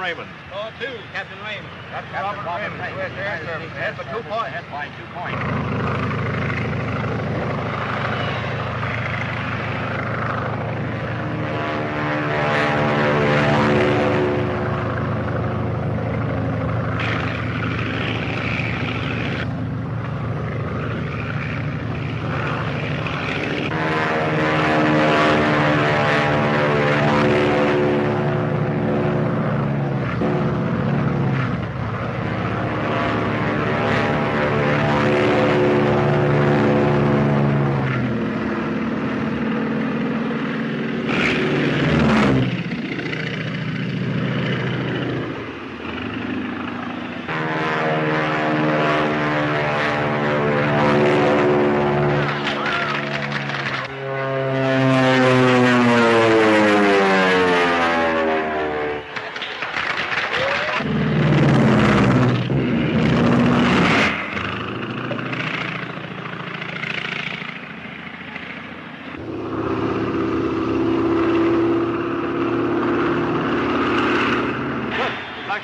Raymond. Score 2, Captain Raymond. Captain Robert Raymond, U.S. Air Service. Ahead for 2 points. Ahead by 2 points.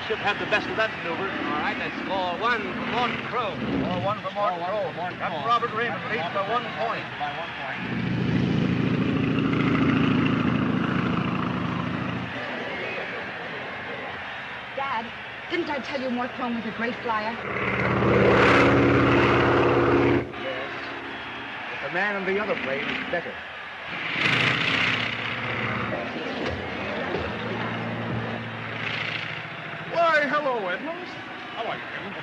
Ship had the best of that maneuver. All right, that's score 1 for Morton Crow. Score 1 for Morton Crow. Captain Robert Raymond leads by 1 point. By 1 point. Dad, didn't I tell you Mort Crone was a great flyer? Yes. But the man in the other plane is better. Why, hello, Edmonds. How are you, Colonel?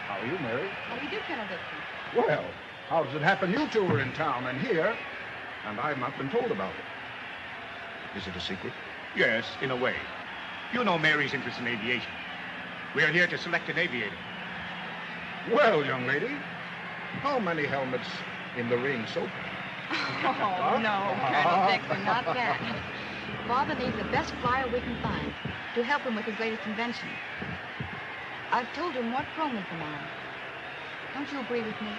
How are you, Mary? How do you do, Colonel Dixon? Well, how does it happen you two are in town and here, and I've not been told about it? Is it a secret? Yes, in a way. You know Mary's interest in aviation. We are here to select an aviator. Well, young lady, how many helmets in the ring so far? Oh, no, Colonel Dixon, not that. Father needs the best flyer we can find to help him with his latest invention. I've told him Mort Crone is the man. Don't you agree with me?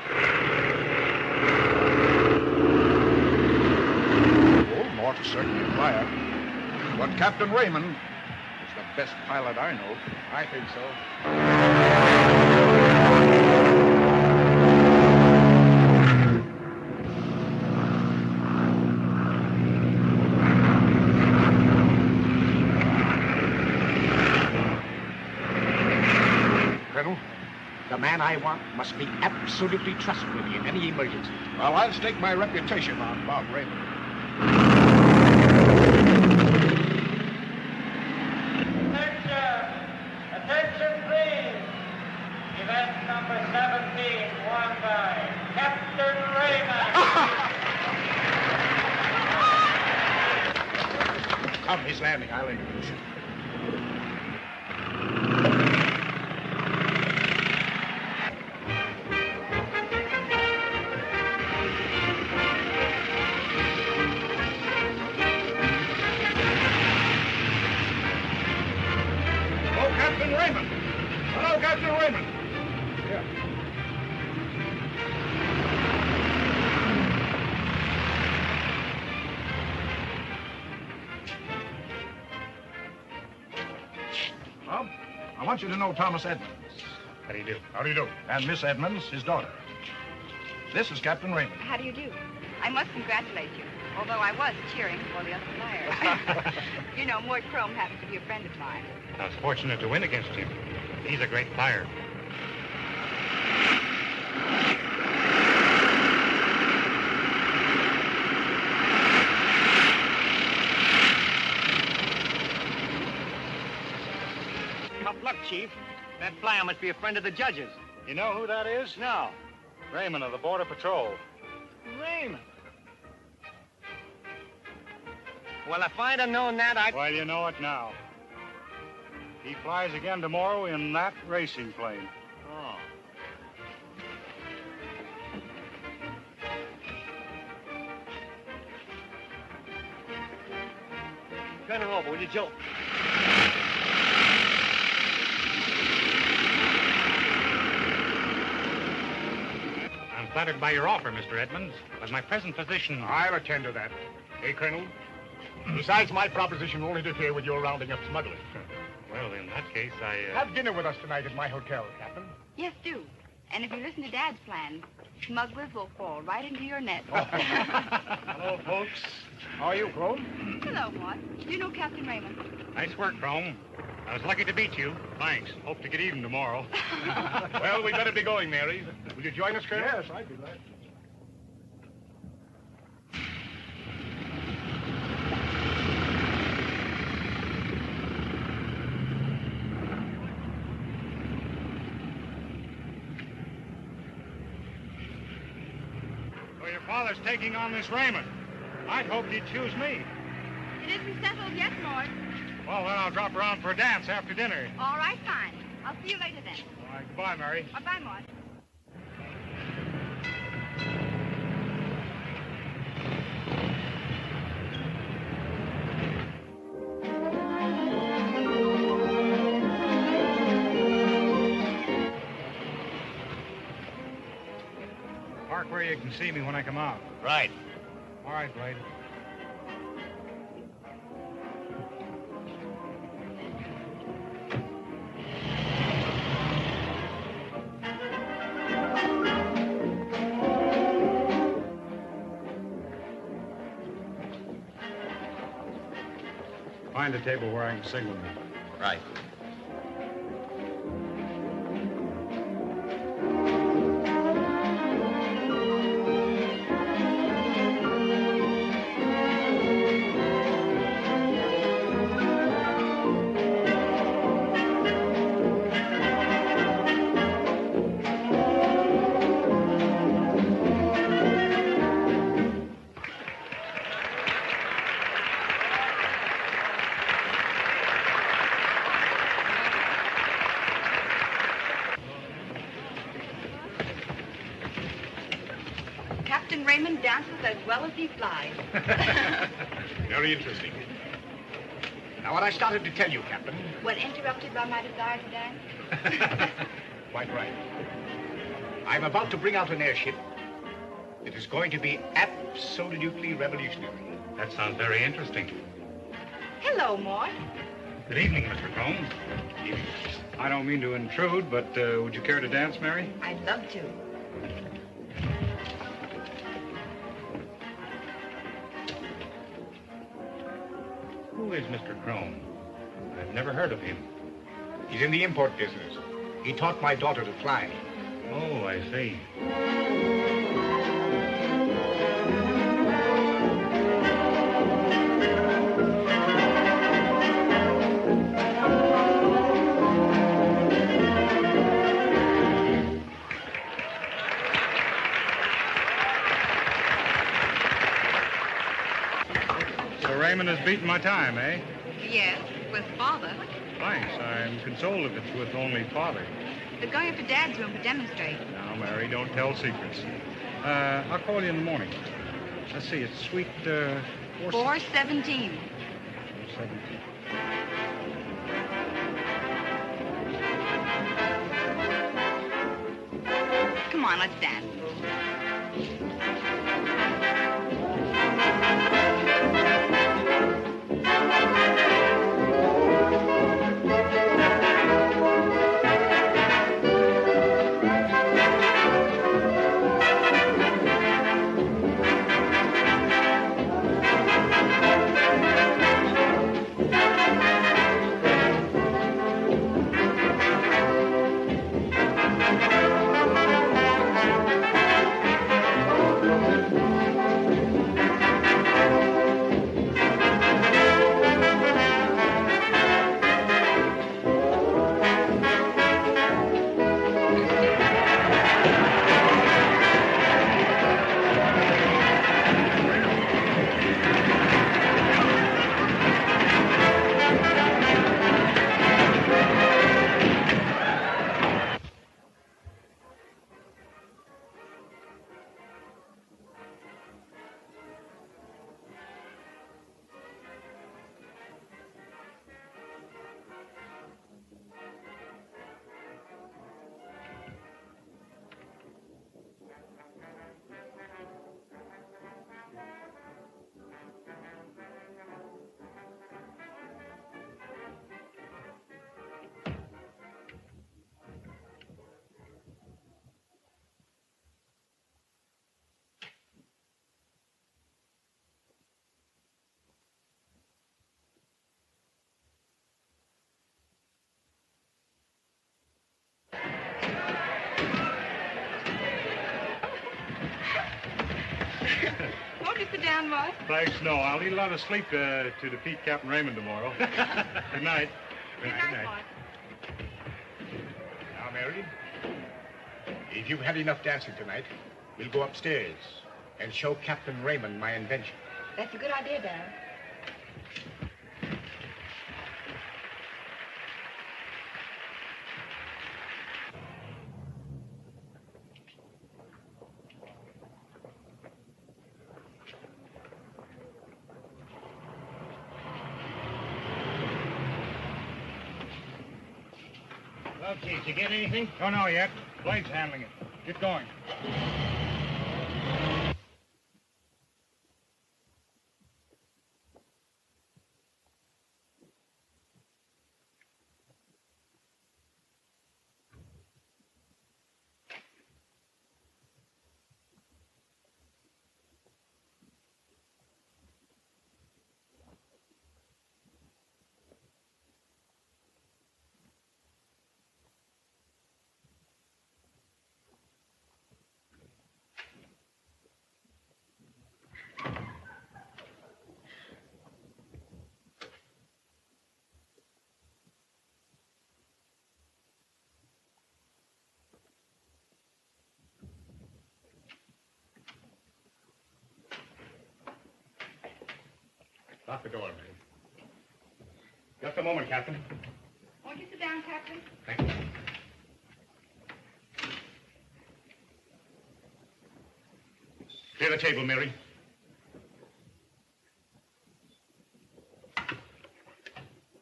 Oh, Mort is certainly a flyer. But Captain Raymond is the best pilot I know. I think so. Colonel, the man I want must be absolutely trustworthy in any emergency. Well, I'll stake my reputation on Bob Raymond. Attention, please. Event number 17, won by Captain Raymond. Come, he's landing. I'll introduce you. Captain Raymond. Hello, Captain Raymond. Here. Well, I want you to know Thomas Edmonds. How do you do? How do you do? And Miss Edmonds, his daughter. This is Captain Raymond. How do you do? I must congratulate you, although I was cheering for the other flyer. You know, Mort Crone happens to be a friend of mine. I was fortunate to win against him. He's a great flyer. Tough luck, Chief. That flyer must be a friend of the judge's. You know who that is? No. Raymond of the Border Patrol. Raymond. Well, if I'd have known that, I'd... Well, you know it now. He flies again tomorrow in that racing plane. Oh. Turn her over, will you, Joe? I'm flattered by your offer, Mr. Edmonds, but my present position... I'll attend to that. Hey, Colonel? Besides, my proposition won't interfere with your rounding up smugglers. Well, in that case, Have dinner with us tonight at my hotel, Captain. Yes, do. And if you listen to Dad's plan, smugglers will fall right into your net. Hello, folks. How are you, Chrome? Hello, Mort. Do you know Captain Raymond? Nice work, Chrome. I was lucky to meet you. Thanks. Hope to get even tomorrow. Well, we better be going, Mary. Will you join us, Colonel? Yes, I'd be glad. So your father's taking on this Raymond. I'd hoped he'd choose me. It isn't settled yet, Mort. Well, then I'll drop around for a dance after dinner. All right, fine. I'll see you later then. All right, goodbye, Mary. Bye-bye, Mort. Park where you can see me when I come out. Right. All right, Blade. Find a table where I can signal you. Right. Captain Raymond dances as well as he flies. Very interesting. Now, what I started to tell you, Captain. When interrupted by my desire to dance? Quite right. I'm about to bring out an airship that is going to be absolutely revolutionary. That sounds very interesting. Hello, Mort. Good evening, Mr. Chrome. I don't mean to intrude, but would you care to dance, Mary? I'd love to. Who is Mr. Chrome? I've never heard of him. He's in the import business. He taught my daughter to fly. Oh, I see. So Raymond has beaten my time, eh? Yes, with Father. Thanks. I'm consoled if it's with only Father. They're going up to Dad's room to demonstrate. Now, Mary, don't tell secrets. I'll call you in the morning. Let's see, it's suite 417. 417. Come on, let's dance. Won't you sit down, Mud? Thanks, no. I'll need a lot of sleep to defeat Captain Raymond tomorrow. Good night. Good night, Mud. Now, Mary, if you've had enough dancing tonight, we'll go upstairs and show Captain Raymond my invention. That's a good idea, Dad. Well, Chief, you get anything? Don't know yet. Blade's handling it. Get going. Lock the door, Mary. Just a moment, Captain. Won't you sit down, Captain? Thank you. Clear the table, Mary.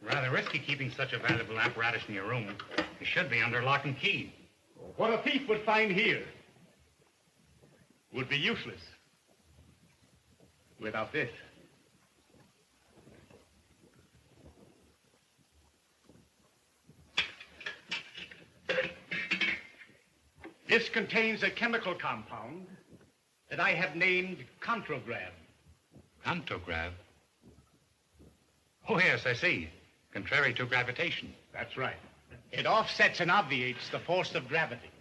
Rather risky keeping such a valuable apparatus in your room. It should be under lock and key. What a thief would find here would be useless without this. This contains a chemical compound that I have named contragrav. Contragrav? Oh, yes, I see. Contrary to gravitation. That's right. It offsets and obviates the force of gravity.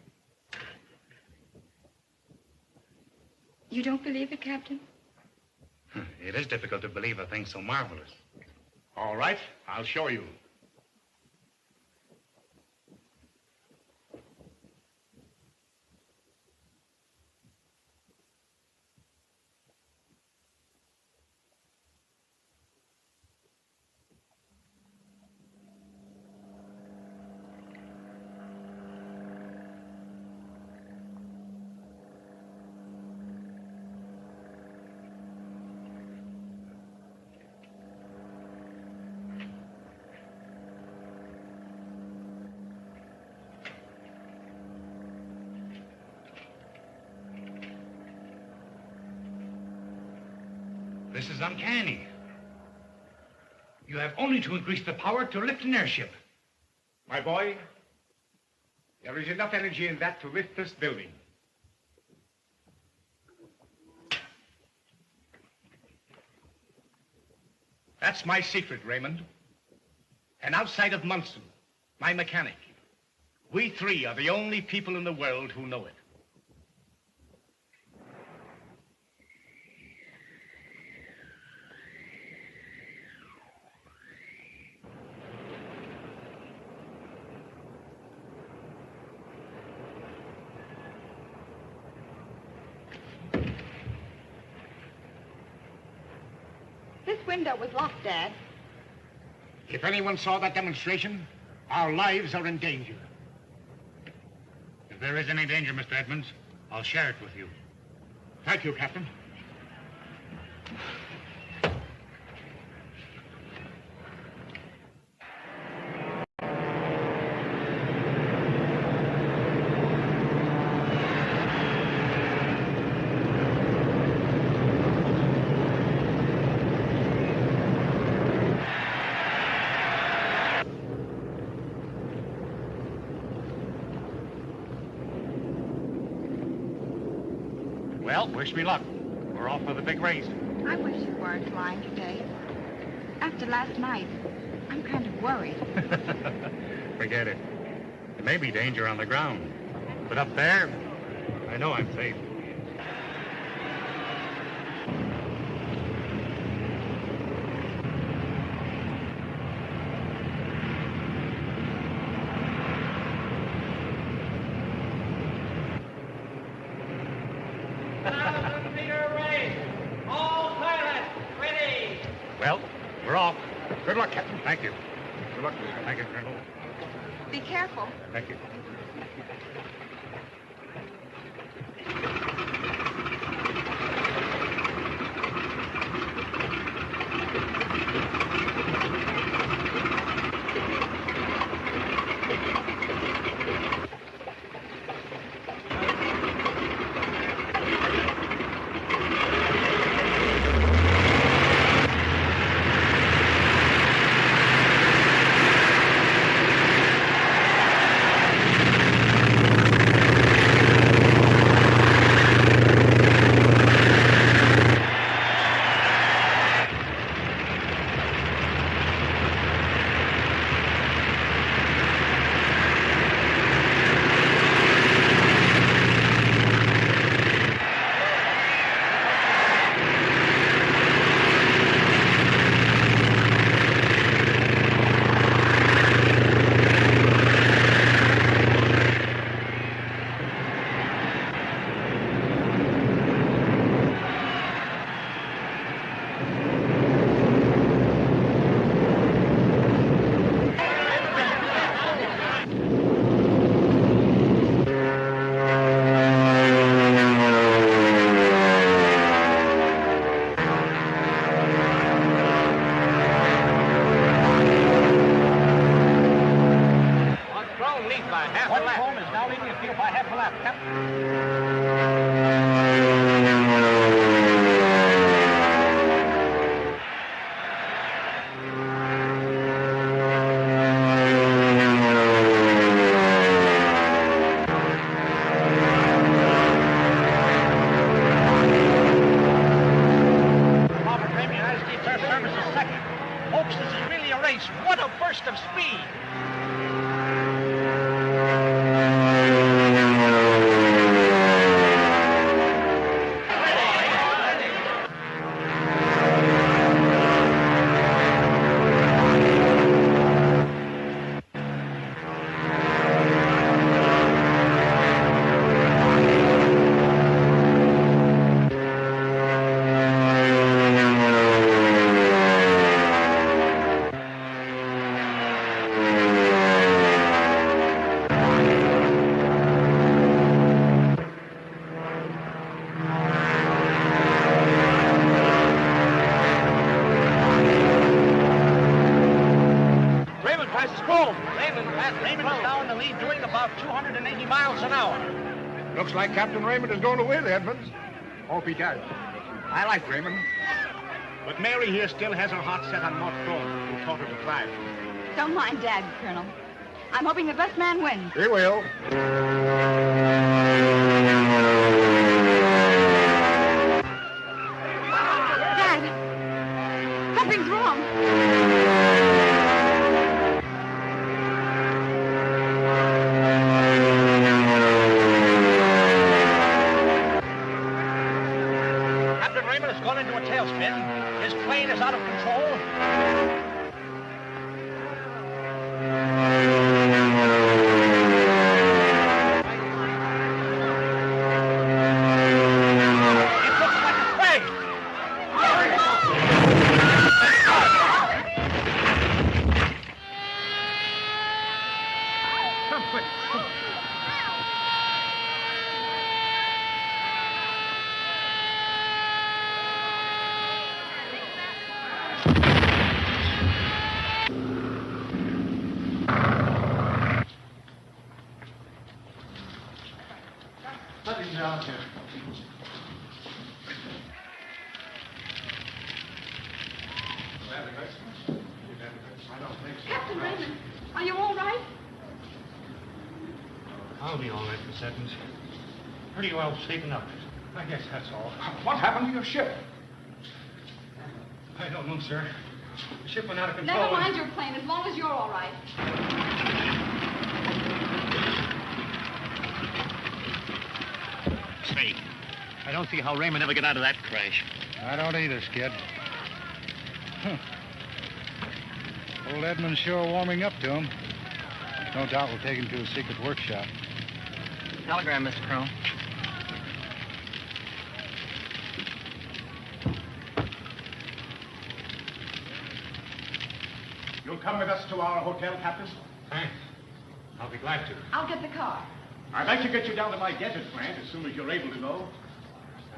You don't believe it, Captain? It is difficult to believe a thing so marvelous. All right, I'll show you. This is uncanny. You have only to increase the power to lift an airship. My boy, there is enough energy in that to lift this building. That's my secret, Raymond. And outside of Munson, my mechanic, we three are the only people in the world who know it. This window was locked, Dad. If anyone saw that demonstration, our lives are in danger. If there is any danger, Mr. Edmonds, I'll share it with you. Thank you, Captain. Well, wish me luck. We're off for the big race. I wish you weren't flying today. After last night, I'm kind of worried. Forget it. There may be danger on the ground. But up there, I know I'm safe. Well, we're off. Good luck, Captain. Thank you. Good luck. Thank you, Colonel. Be careful. Thank you. Looks like Captain Raymond is going to win, Edmonds. Hope he does. I like Raymond. But Mary here still has her heart set on North Throne, who taught her to fly. Don't mind Dad, Colonel. I'm hoping the best man wins. He will. Dad, something's wrong. Captain Raymond has gone into a tailspin. His plane is out of control. Captain Raymond, are you all right? I'll be all right, Miss Edmonds. Pretty well shaken up. I guess that's all. What happened to your ship? I don't know, sir. The ship went out of control. Never mind your plane, as long as you're all right. sake. I don't see how Raymond ever got out of that crash. I don't either, Skid. Huh. Old Edmund's sure warming up to him. No doubt we'll take him to his secret workshop. Telegram, Mr. Crone. You'll come with us to our hotel, Captain? Thanks. I'll be glad to. I'll get the car. I'd like to get you down to my desert plant as soon as you're able to go.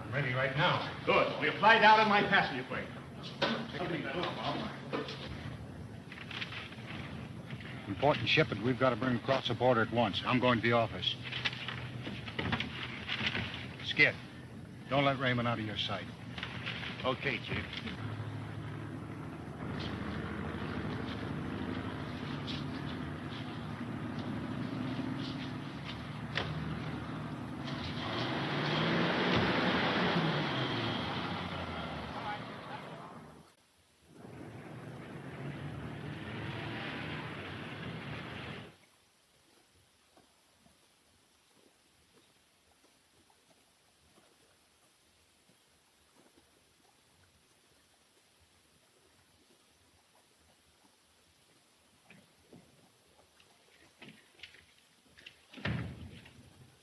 I'm ready right now. Good. We'll fly down in my passenger plane. Important shipment we've got to bring across the border at once. I'm going to the office. Skid, don't let Raymond out of your sight. Okay, Chief.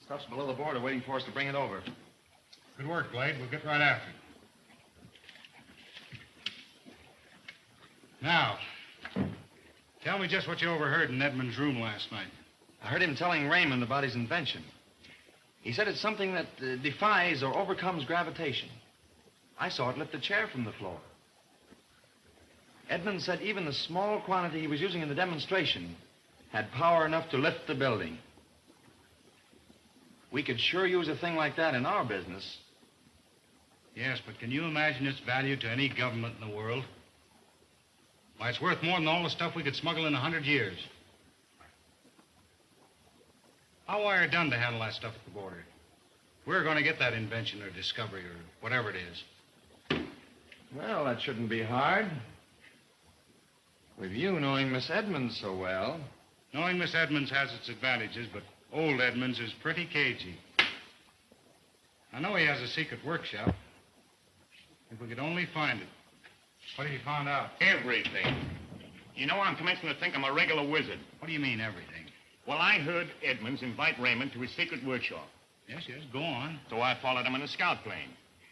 Stuff's below the border waiting for us to bring it over. Good work, Glade. We'll get right after it. Now, tell me just what you overheard in Edmund's room last night. I heard him telling Raymond about his invention. He said it's something that defies or overcomes gravitation. I saw it lift a chair from the floor. Edmund said even the small quantity he was using in the demonstration had power enough to lift the building. We could sure use a thing like that in our business. Yes, but can you imagine its value to any government in the world? Why, it's worth more than all the stuff we could smuggle in 100 years. How wire done to handle that stuff at the border? We're going to get that invention or discovery or whatever it is. Well, that shouldn't be hard. With you knowing Miss Edmonds so well. Knowing Miss Edmonds has its advantages, but old Edmonds is pretty cagey. I know he has a secret workshop. If we could only find it. What have you found out? Everything. You know, I'm commencing to think I'm a regular wizard. What do you mean, everything? Well, I heard Edmonds invite Raymond to his secret workshop. Yes, go on. So I followed him in a scout plane.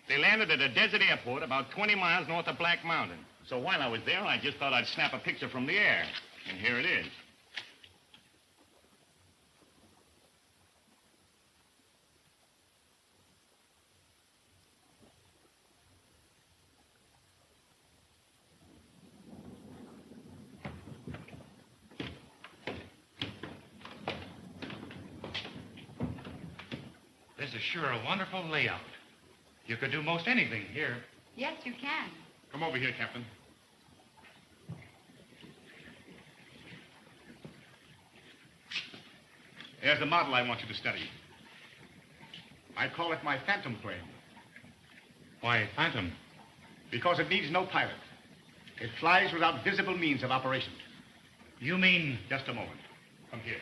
They landed at a desert airport about 20 miles north of Black Mountain. So while I was there, I just thought I'd snap a picture from the air. And here it is. This is sure a wonderful layout. You could do most anything here. Yes, you can. Come over here, Captain. Here's the model I want you to study. I call it my phantom plane. Why, Phantom? Because it needs no pilot. It flies without visible means of operation. You mean... Just a moment. Come here.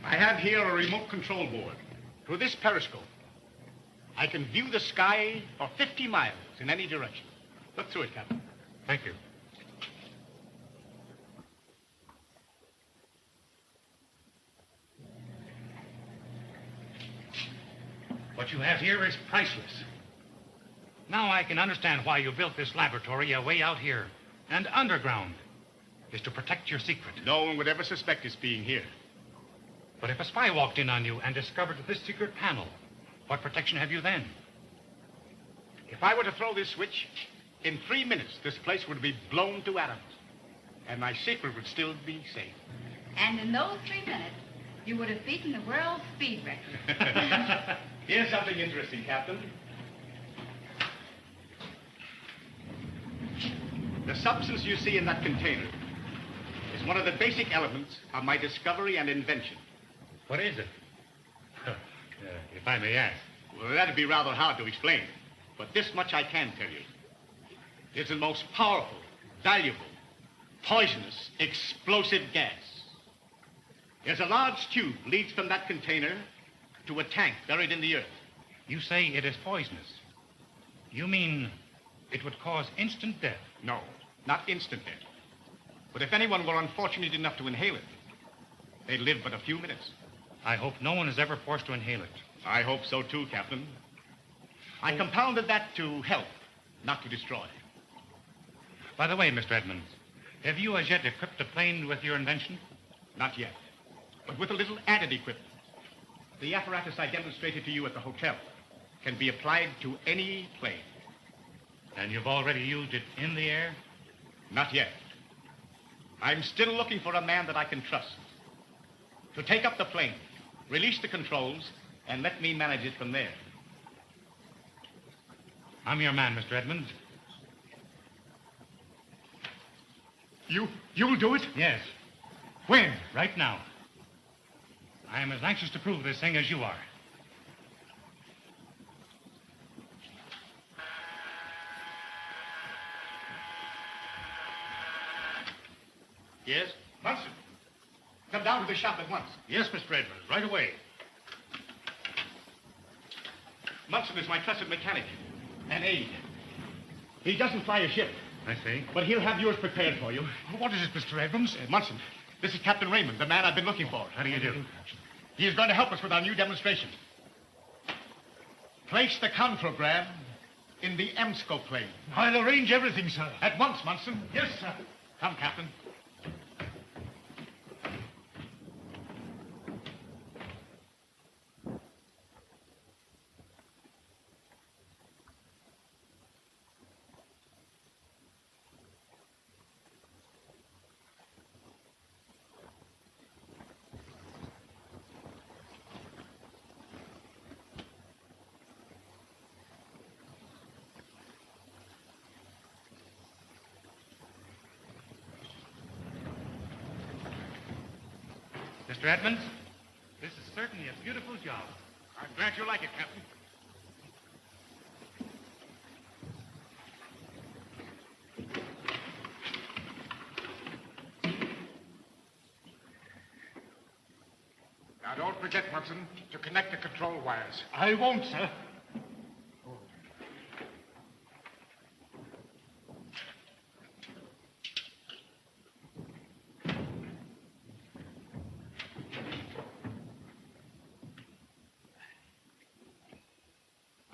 I have here a remote control board. Through this periscope, I can view the sky for 50 miles in any direction. Look through it, Captain. Thank you. What you have here is priceless. Now I can understand why you built this laboratory way out here and underground. Is to protect your secret. No one would ever suspect its being here. But if a spy walked in on you and discovered this secret panel, what protection have you then? If I were to throw this switch, in 3 minutes, this place would be blown to atoms. And my secret would still be safe. And in those 3 minutes, you would have beaten the world speed record. Here's something interesting, Captain. The substance you see in that container is one of the basic elements of my discovery and invention. What is it? If I may ask. Well, that'd be rather hard to explain. But this much I can tell you. is the most powerful, valuable, poisonous, explosive gas. There's a large tube leads from that container to a tank buried in the earth. You say it is poisonous. You mean it would cause instant death? No, not instant death. But if anyone were unfortunate enough to inhale it, they'd live but a few minutes. I hope no one is ever forced to inhale it. I hope so too, Captain. I compounded that to help, not to destroy. By the way, Mr. Edmonds, have you as yet equipped the plane with your invention? Not yet, but with a little added equipment. The apparatus I demonstrated to you at the hotel can be applied to any plane. And you've already used it in the air? Not yet. I'm still looking for a man that I can trust to take up the plane, release the controls, and let me manage it from there. I'm your man, Mr. Edmonds. You'll do it? Yes. When? Right now. I am as anxious to prove this thing as you are. Yes? Munson, come down to the shop at once. Yes, Mr. Edmonds, right away. Munson is my trusted mechanic and aide. He doesn't fly a ship, I see. but he'll have yours prepared for you. What is it, Mr. Edmonds? Munson, this is Captain Raymond, the man I've been looking for. How do you do? He is going to help us with our new demonstration. Place the contrograb in the EMSCO plane. I'll arrange everything, sir. At once, Munson. Yes, sir. Come, Captain. Mr. Edmonds, this is certainly a beautiful job. I'm glad you like it, Captain. Now, don't forget, Munson, to connect the control wires. I won't, sir.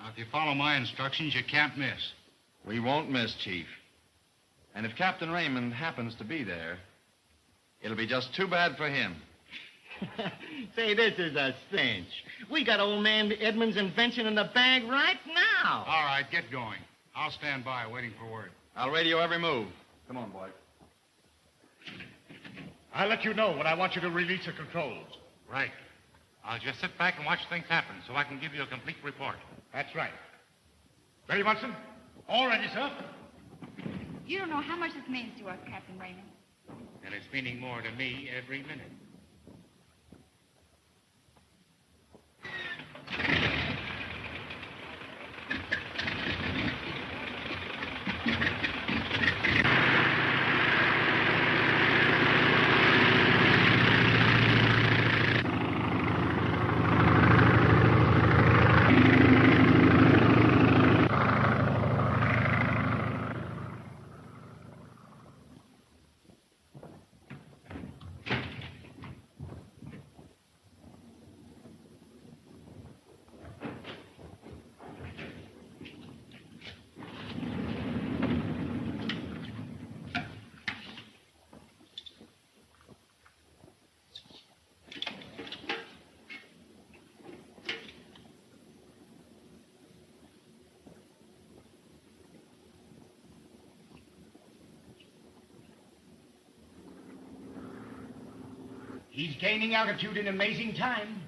Now, if you follow my instructions, you can't miss. We won't miss, Chief. And if Captain Raymond happens to be there, it'll be just too bad for him. Say, this is a cinch. We got old man Edmonds' invention in the bag right now. All right, get going. I'll stand by waiting for word. I'll radio every move. Come on, boy. I'll let you know when I want you to release the controls. Right. I'll just sit back and watch things happen so I can give you a complete report. That's right. Ready, Munson? All ready, sir. You don't know how much this means to us, Captain Raymond. And it's meaning more to me every minute. He's gaining altitude in amazing time.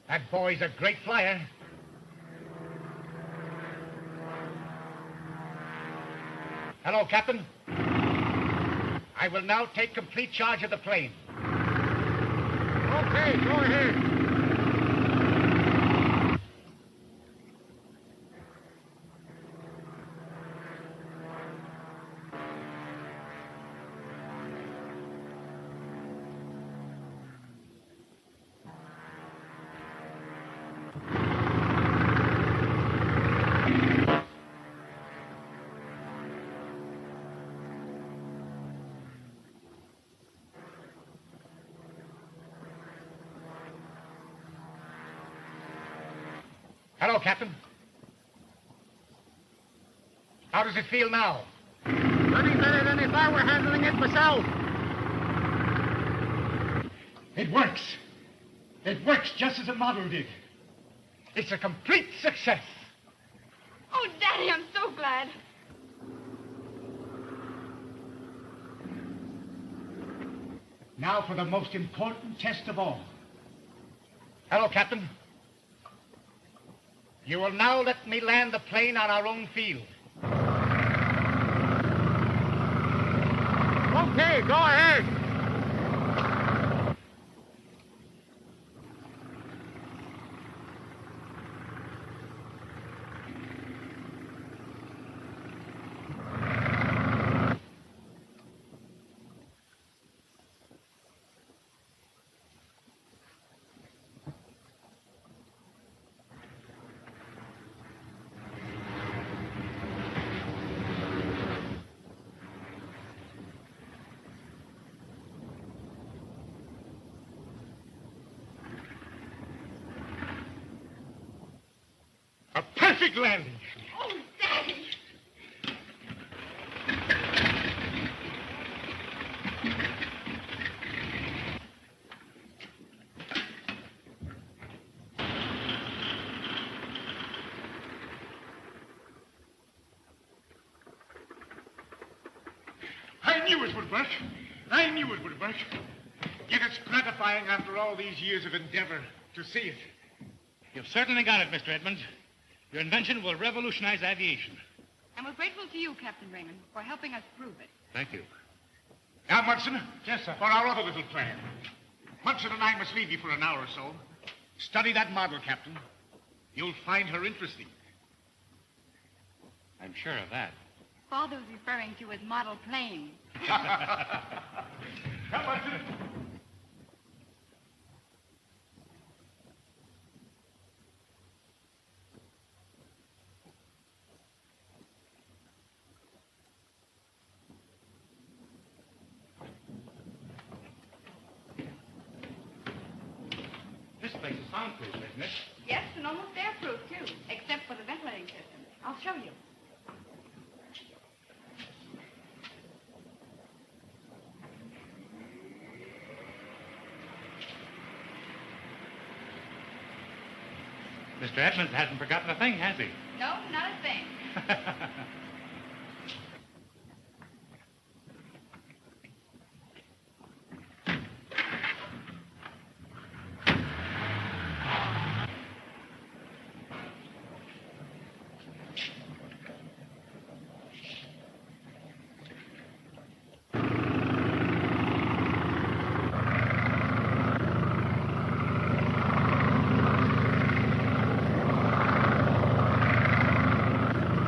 That boy's a great flyer. Hello, Captain. I will now take complete charge of the plane. Okay, go ahead. Hello, Captain. How does it feel now? Nothing better than if I were handling it myself. It works. It works just as the model did. It's a complete success. Oh, Daddy, I'm so glad. Now for the most important test of all. Hello, Captain. You will now let me land the plane on our own field. Okay, go ahead. A perfect landing. Oh, Daddy. I knew it would work. I knew it would work. Yet it's gratifying after all these years of endeavor to see it. You've certainly got it, Mr. Edmonds. Your invention will revolutionize aviation. And we're grateful to you, Captain Raymond, for helping us prove it. Thank you. Now, Munson. Yes, sir. For our other little plan. Munson and I must leave you for an hour or so. Study that model, Captain. You'll find her interesting. I'm sure of that. Father was referring to his model plane. Come, Munson. This place is soundproof, isn't it? Yes, and almost airproof, too, except for the ventilating system. I'll show you. Mr. Edmonds hasn't forgotten a thing, has he? No, not a thing.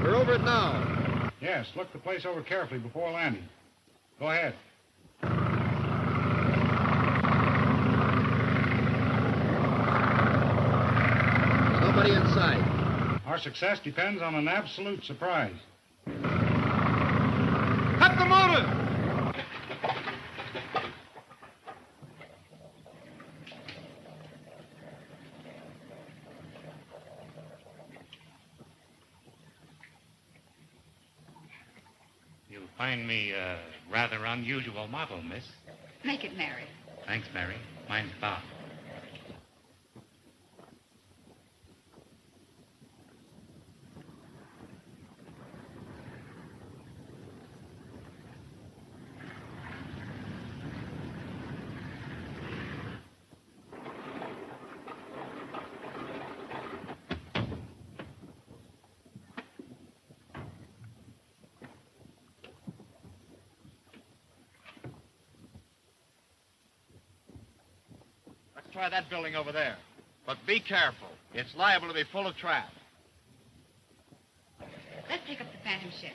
We're over it now. Yes, look the place over carefully before landing. Go ahead. Nobody in sight. Our success depends on an absolute surprise. Cut the motor! You'll find me a rather unusual model, miss. Make it Mary. Thanks, Mary. Mine's Bob. Let's try that building over there. But be careful. It's liable to be full of traps. Let's take up the Phantom ship.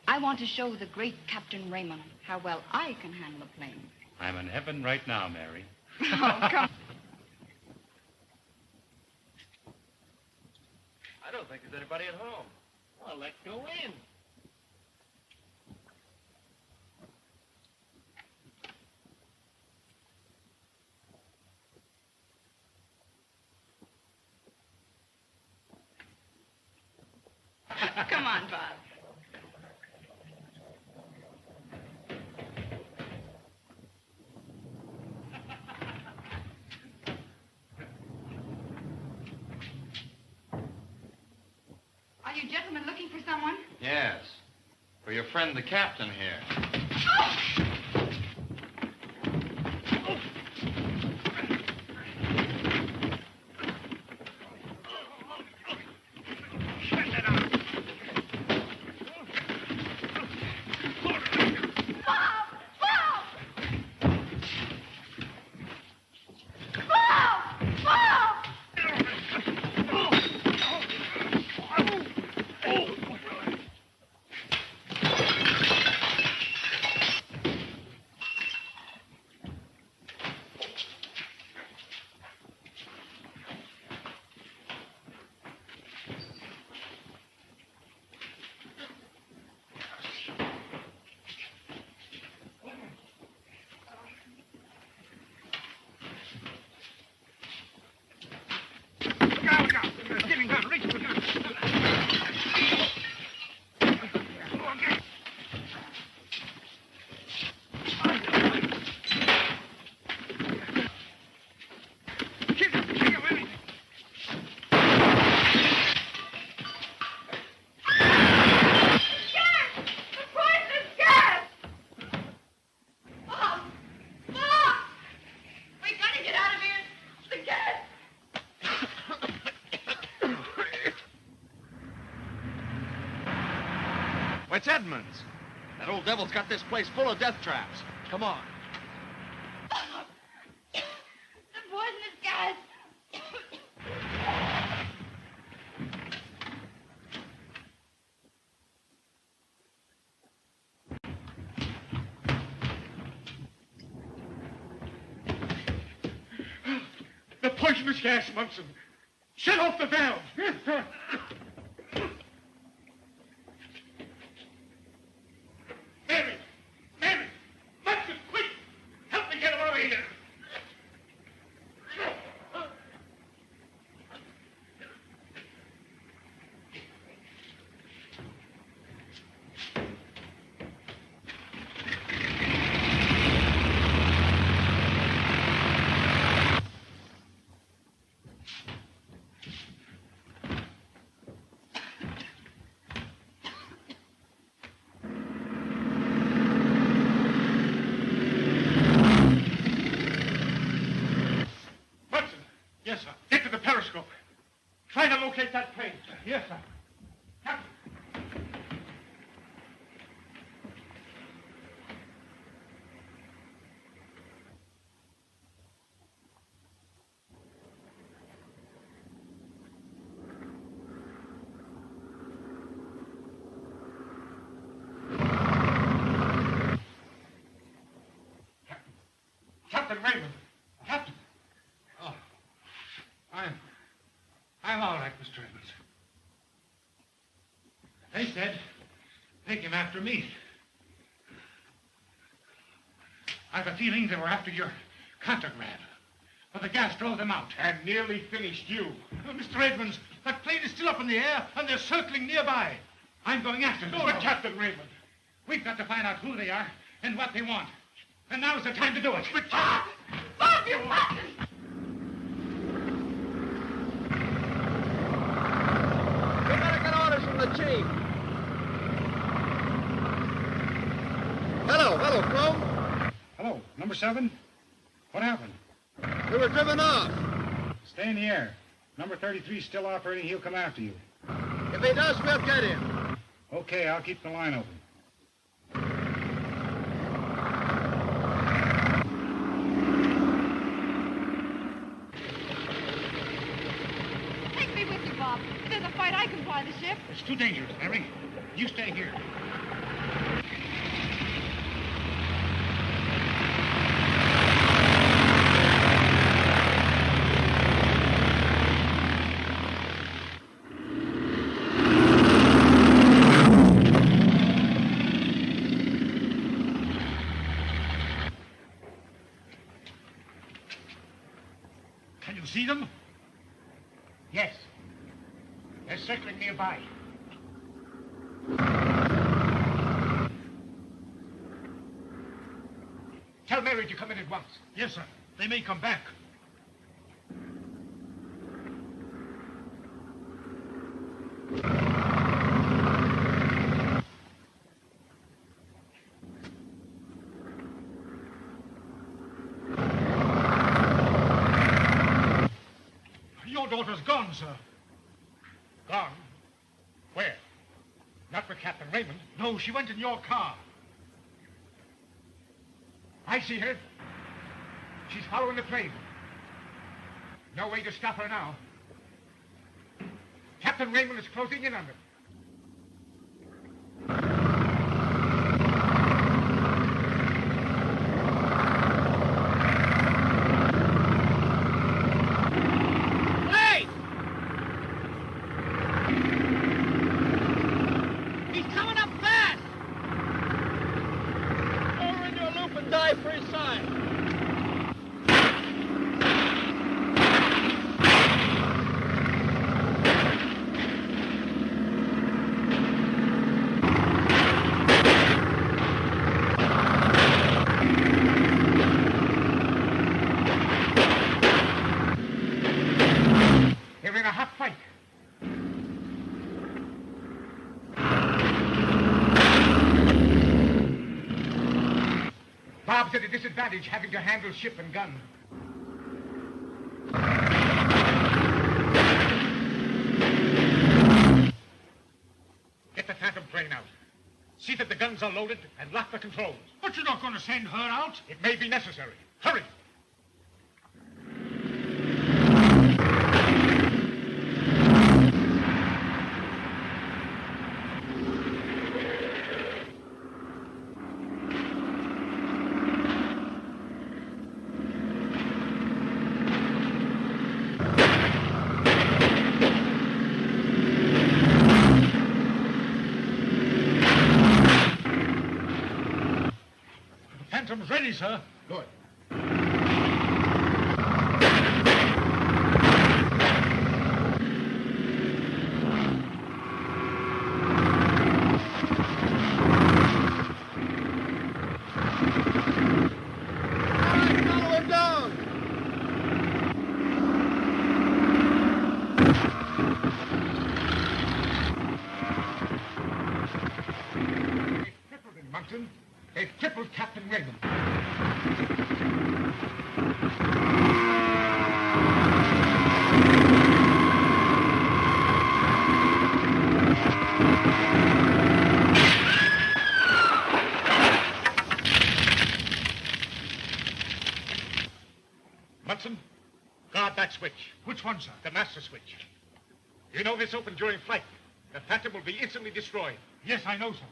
I want to show the great Captain Raymond how well I can handle a plane. I'm in heaven right now, Mary. Oh, come. I don't think there's anybody at home. Well, let's go in. Come on, Bob. Are you gentlemen looking for someone? Yes. For your friend, the captain here. It's Edmonds. That old devil's got this place full of death traps. Come on. The poisonous gas. The poisonous gas, Munson. Shut off the valve. Yes, sir. Mary! Munson, quick! Help me get him over here. Yes, sir. Get to the periscope. Try to locate that plane. Yes, sir. Captain. Captain Raymond. Captain. Oh. I'm all right, Mr. Edmonds. They said they came after me. I've a feeling they were after your contragrab. But the gas drove them out. And nearly finished you. Mr. Edmonds, that plane is still up in the air, and they're circling nearby. I'm going after them. But Captain Raymond. We've got to find out who they are and what they want. And now's the time to do it. But Bob, you bastard! We better get orders from the chief. Hello, Chrome. Hello, number 7? What happened? We were driven off. Stay in the air. Number 33 is still operating. He'll come after you. If he does, we'll get him. Okay, I'll keep the line open. Take me with you, Bob. If there's a fight, I can fly the ship. It's too dangerous, Mary. You stay here. Can you see them? Yes. They're circling nearby. Tell Mary to come in at once. Yes, sir. They may come back. Your daughter's gone, sir. Gone? Where? Not with Captain Raymond. No, she went in your car. I see her. She's following the train. No way to stop her now. Captain Raymond is closing in on them. Hey! He's coming up fast! Over in your loop and dive for his side. They're in a hot fight. Bob's at a disadvantage having to handle ship and gun. Get the Phantom plane out. See that the guns are loaded and lock the controls. But you're not going to send her out? It may be necessary. Hurry! Phantom's ready, sir. Good. Follow him down! They've crippled him, Munson. They've crippled Captain Raymond. Munson, guard that switch. Which one, sir? The master switch. You know this opened during flight. The Phantom will be instantly destroyed. Yes, I know, sir.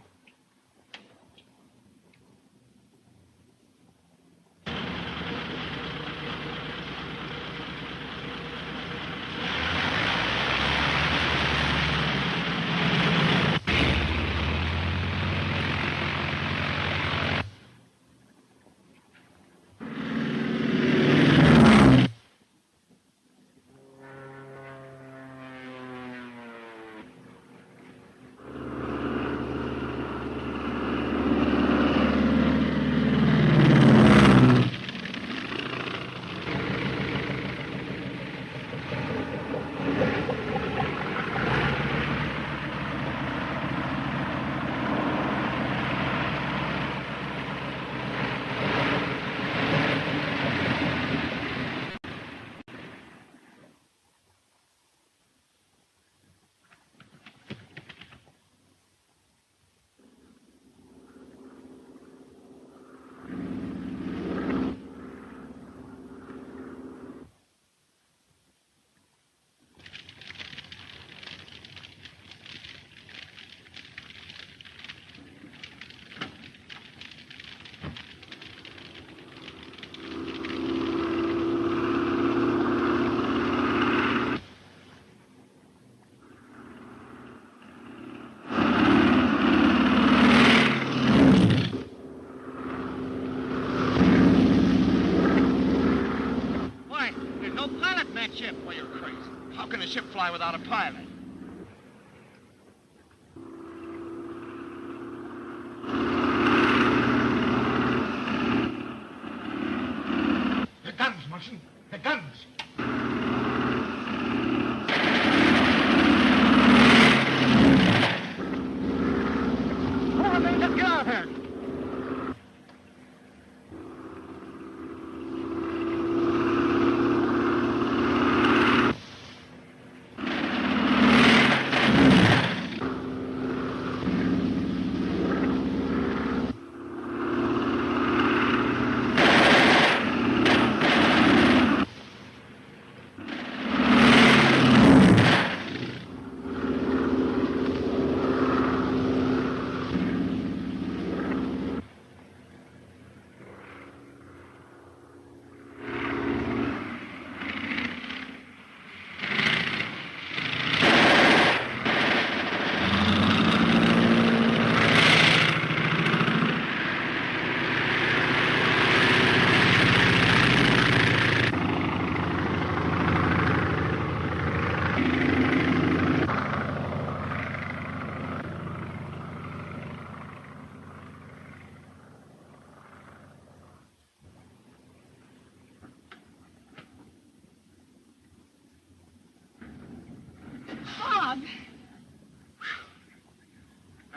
Ship, well, you're crazy. How can a ship fly without a pilot?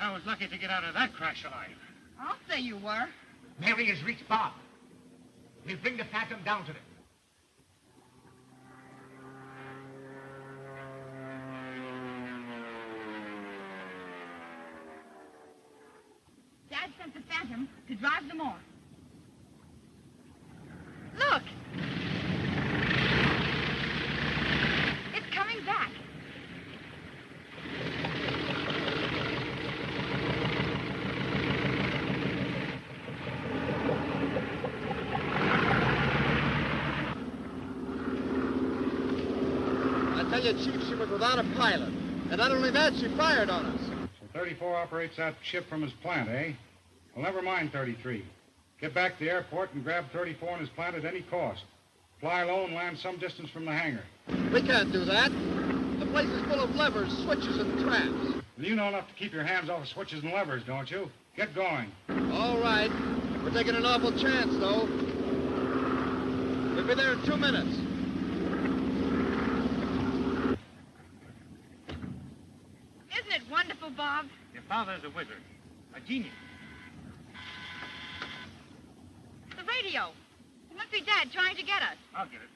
I was lucky to get out of that crash alive. I'll say you were. Mary has reached Bob. We'll bring the Phantom down to them. Dad sent the Phantom to drive them off. Look! It's coming back. I tell you, Chief, she was without a pilot. And not only that, she fired on us. So 34 operates that ship from his plant, eh? Well, never mind 33. Get back to the airport and grab 34 in his plant at any cost. Fly low and land some distance from the hangar. We can't do that. The place is full of levers, switches, and traps. You know enough to keep your hands off of switches and levers, don't you? Get going. All right. We're taking an awful chance, though. We'll be there in 2 minutes. Isn't it wonderful, Bob? Your father's a wizard. A genius. The radio. It must be Dad trying to get us. I'll get it.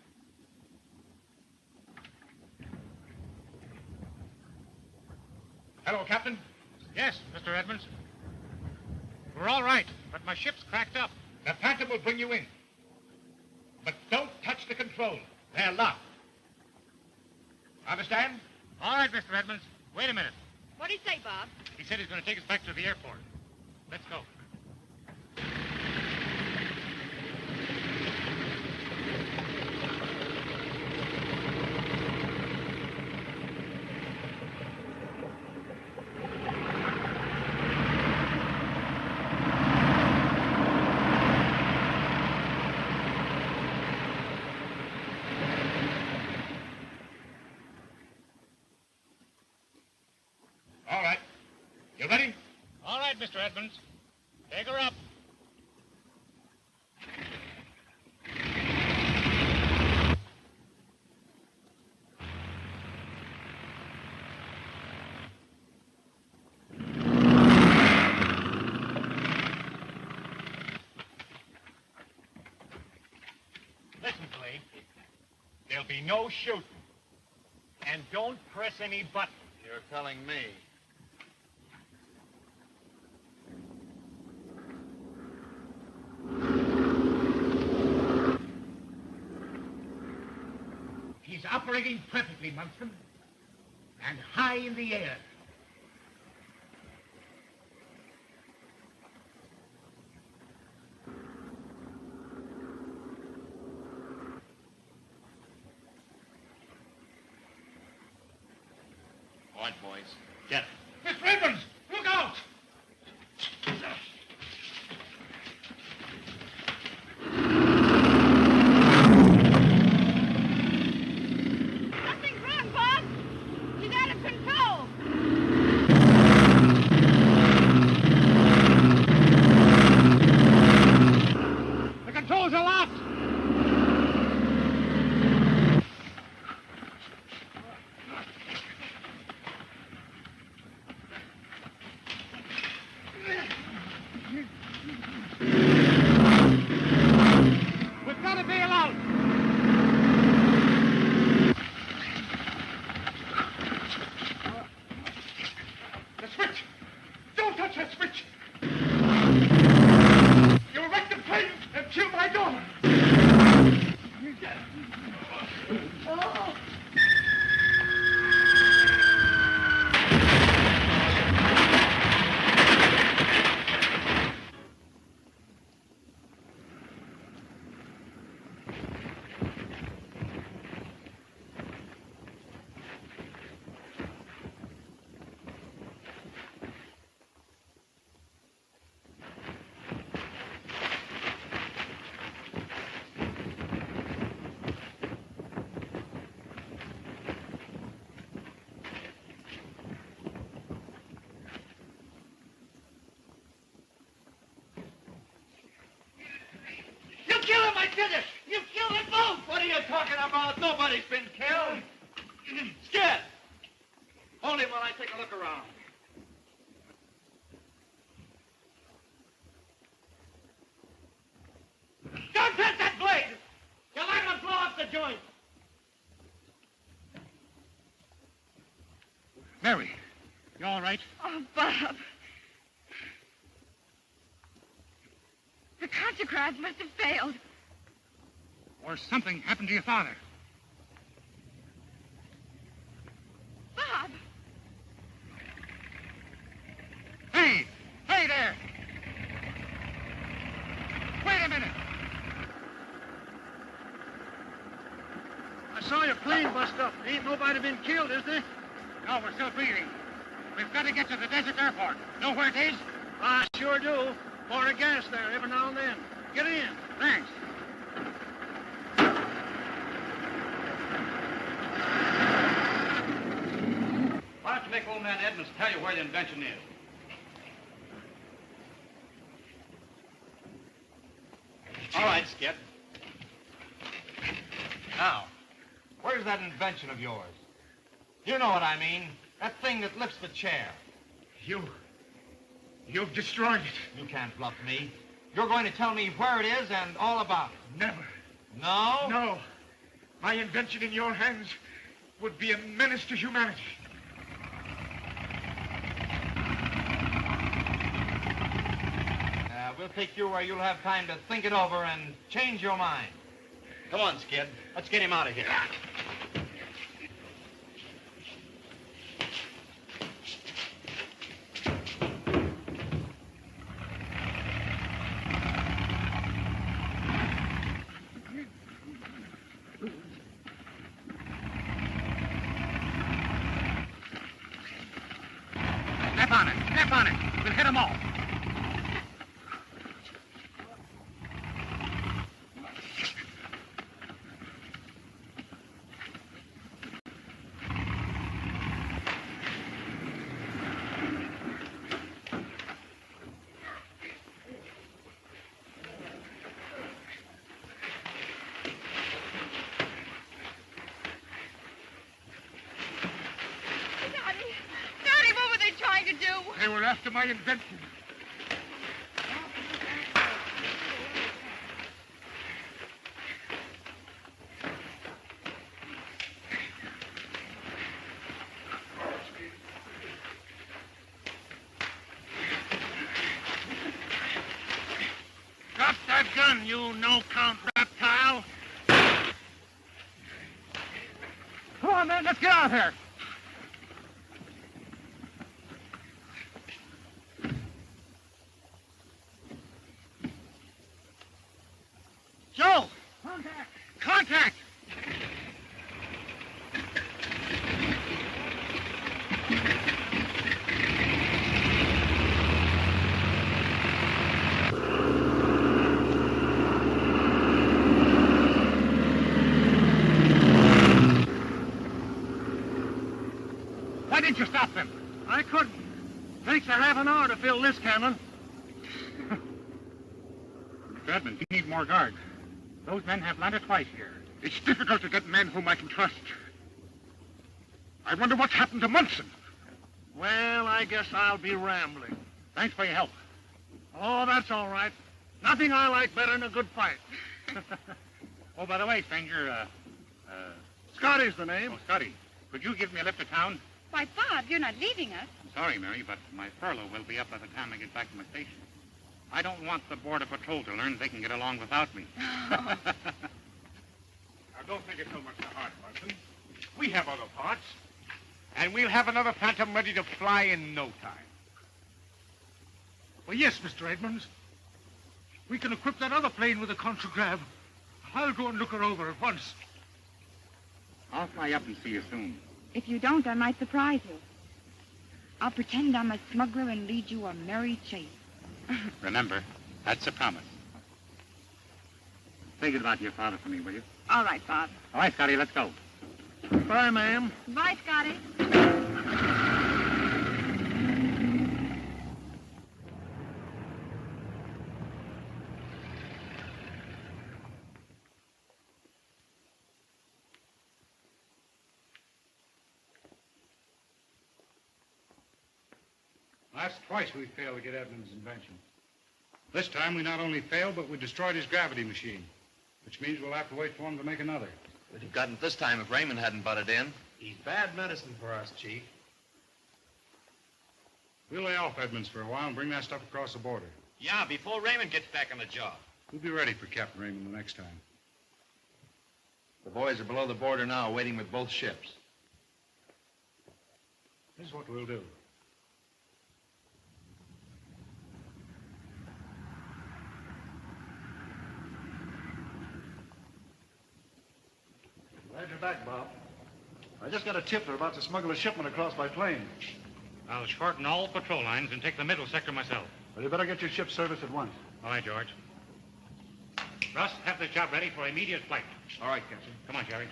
Hello, Captain. Yes, Mr. Edmonds. We're all right, but my ship's cracked up. The Phantom will bring you in. But don't touch the control. They're locked. Understand? All right, Mr. Edmonds. Wait a minute. What'd he say, Bob? He said he's going to take us back to the airport. Let's go. All right. You ready? All right, Mr. Edmonds. Take her up. Listen, Blake. There'll be no shooting. And don't press any button. You're telling me. He's operating perfectly, Munson. And high in the air. All right, boys. Get it. Mr. Edmonds, look out! Something's wrong, Bob. She's out of control. The controls are locked! We've got to bail out! The switch! Don't touch that switch! You'll wreck the plane and kill my daughter! You killed him, I did it! You killed them both! What are you talking about? Nobody's been killed. Scared. Only while I take a look around. Bob. The contract must have failed. Or something happened to your father. Bob! Hey! Hey there! Wait a minute! I saw your plane bust up. Ain't nobody been killed, is there? No, we're still breathing. We've got to get to the desert airport. Know where it is? I sure do. Pour a gas there every now and then. Get in. Thanks. Why don't you make old man Edmonds tell you where the invention is? All right, Skip. Now, where's that invention of yours? You know what I mean. That thing that lifts the chair. You've destroyed it. You can't bluff me. You're going to tell me where it is and all about it. Never. No? No. My invention in your hands would be a menace to humanity. We'll take you where you'll have time to think it over and change your mind. Come on, Skid. Let's get him out of here. Step on it. Step on it. We'll hit them all. Daddy, what were they trying to do? They were after my invention. Drop that gun, you no-count reptile! Come on, man, let's get out of here! Joe! Contact! Contact! Why didn't you stop them? I couldn't. Takes a half an hour to fill this cannon. Mr. Edmonds, you need more guards. Those men have landed twice here. It's difficult to get men whom I can trust. I wonder what's happened to Munson. Well, I guess I'll be rambling. Thanks for your help. Oh, that's all right. Nothing I like better than a good fight. Oh, by the way, stranger, Scotty's the name. Oh, Scotty. Could you give me a lift to town? Why, Bob, you're not leaving us. I'm sorry, Mary, but my furlough will be up by the time I get back to my station. I don't want the Border Patrol to learn they can get along without me. Now, don't think it so much to heart, Munson. We have other parts. And we'll have another Phantom ready to fly in no time. Well, yes, Mr. Edmonds. We can equip that other plane with a contragrav. I'll go and look her over at once. I'll fly up and see you soon. If you don't, I might surprise you. I'll pretend I'm a smuggler and lead you a merry chase. Remember, that's a promise. Say goodbye to your father for me, will you? All right, Bob. All right, Scotty, let's go. Bye, ma'am. Bye, Scotty. That's twice we failed to get Edmonds' invention. This time we not only failed, but we destroyed his gravity machine, which means we'll have to wait for him to make another. We'd have gotten it this time if Raymond hadn't butted in. He's bad medicine for us, Chief. We'll lay off Edmonds for a while and bring that stuff across the border. Yeah, before Raymond gets back on the job. We'll be ready for Captain Raymond the next time. The boys are below the border now, waiting with both ships. This is what we'll do. Glad you're back, Bob. I just got a tip they're about to smuggle a shipment across by plane. I'll shorten all patrol lines and take the middle sector myself. Well, you better get your ship serviced at once. All right, George. Russ, have the job ready for immediate flight. All right, Captain. Come on, Jerry.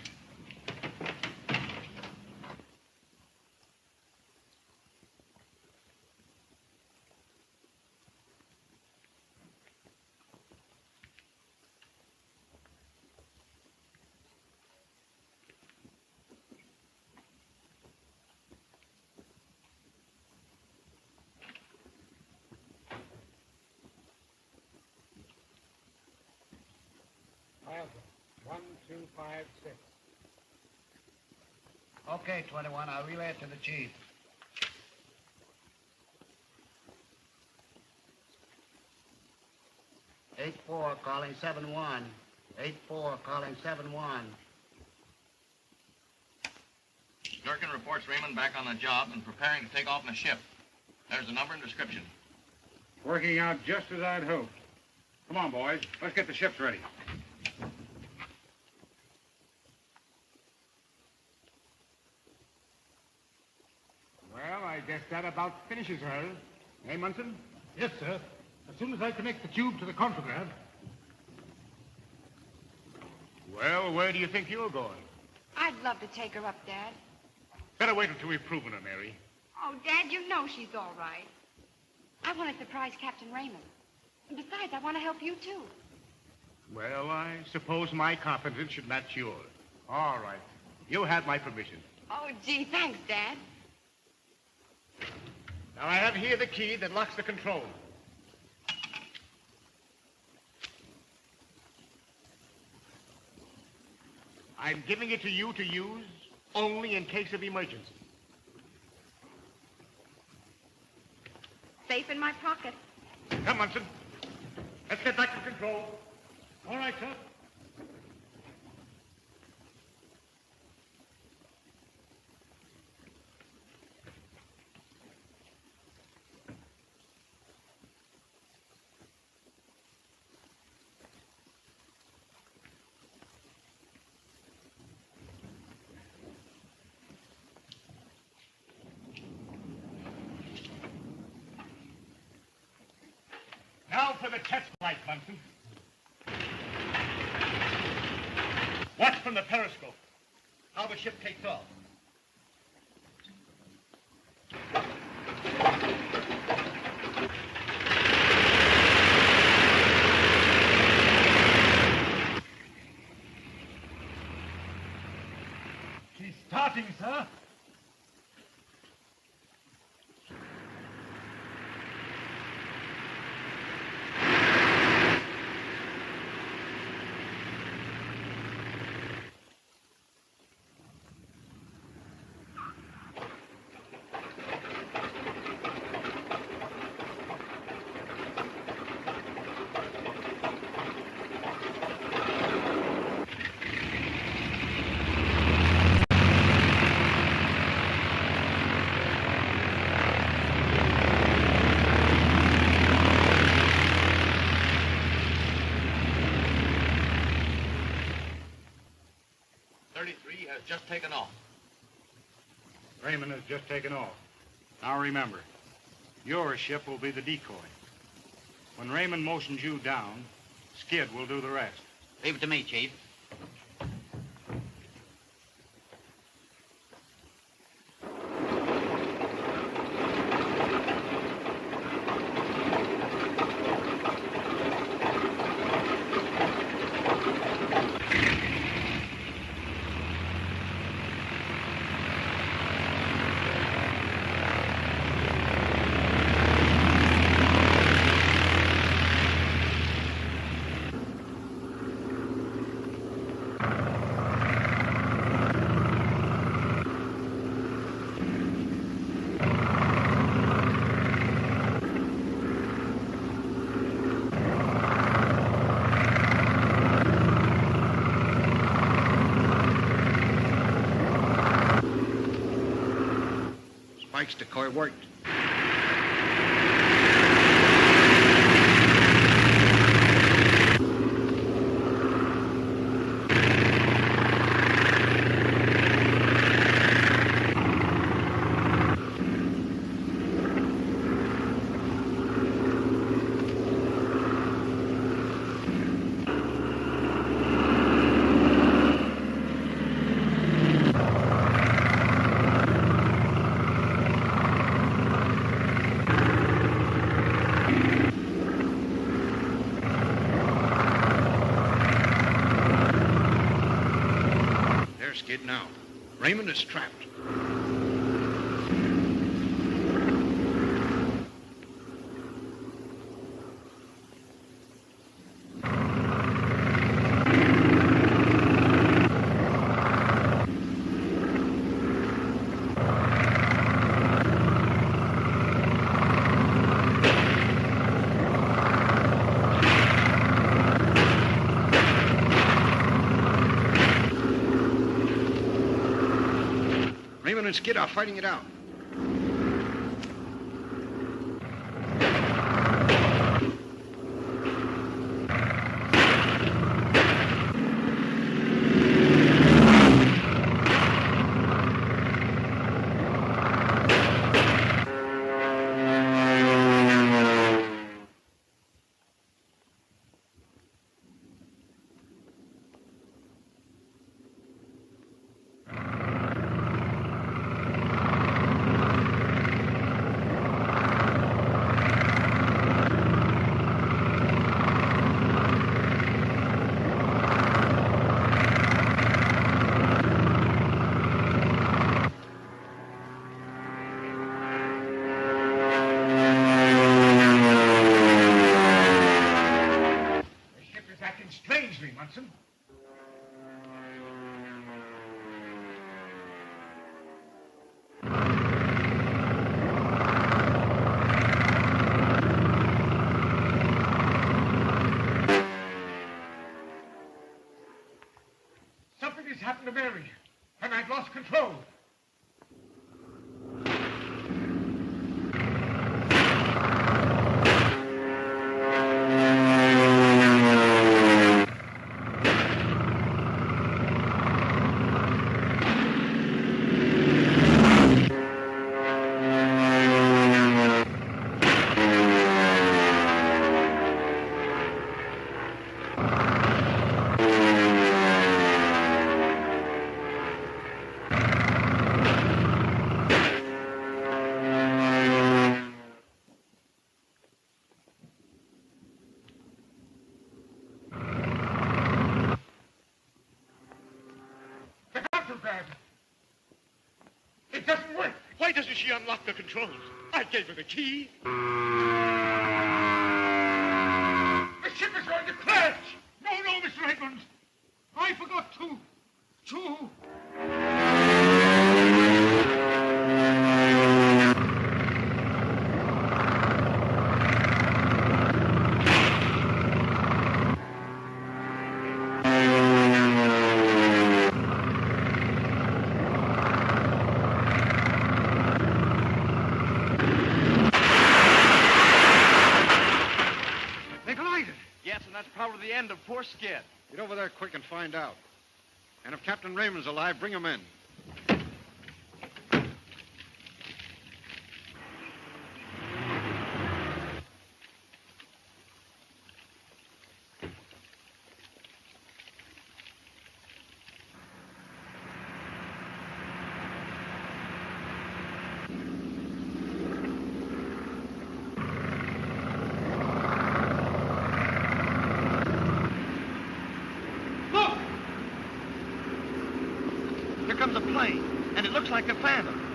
Alpha, 1256. Okay, 21. I'll relay it to the chief. Eight 4 calling 7-1. 8-4 calling 7-1. Durkin reports Raymond back on the job and preparing to take off in a ship. There's the number and description. Working out just as I'd hoped. Come on, boys. Let's get the ships ready. Well, I guess that about finishes her. Eh, Munson? Yes, sir. As soon as I connect the tube to the contragrav. Well, where do you think you're going? I'd love to take her up, Dad. Better wait until we've proven her, Mary. Oh, Dad, you know she's all right. I want to surprise Captain Raymond. And besides, I want to help you, too. Well, I suppose my confidence should match yours. All right. You have my permission. Oh, gee, thanks, Dad. Now, I have here the key that locks the control. I'm giving it to you to use only in case of emergency. Safe in my pocket. Come, Munson. Let's get back to control. All right, sir. Now for the test flight, Munson. Watch from the periscope. How the ship takes off. She's starting, sir. Just taken off. Raymond has just taken off. Now remember, your ship will be the decoy. When Raymond motions you down, Skid will do the rest. Leave it to me, Chief. Spike's decoy worked. There's Skid now. Raymond is trapped. Raymond and Skid are fighting it out. Strangely, Munson. Something has happened to Mary, and I've lost control. It doesn't work. Why doesn't she unlock the controls? I gave her the key. The ship is going to crash. No, Mr. Edmonds. I forgot to. Yes, and that's probably the end of poor Skid. Get over there quick and find out. And if Captain Raymond's alive, bring him in. Comes a plane, and it looks like a phantom.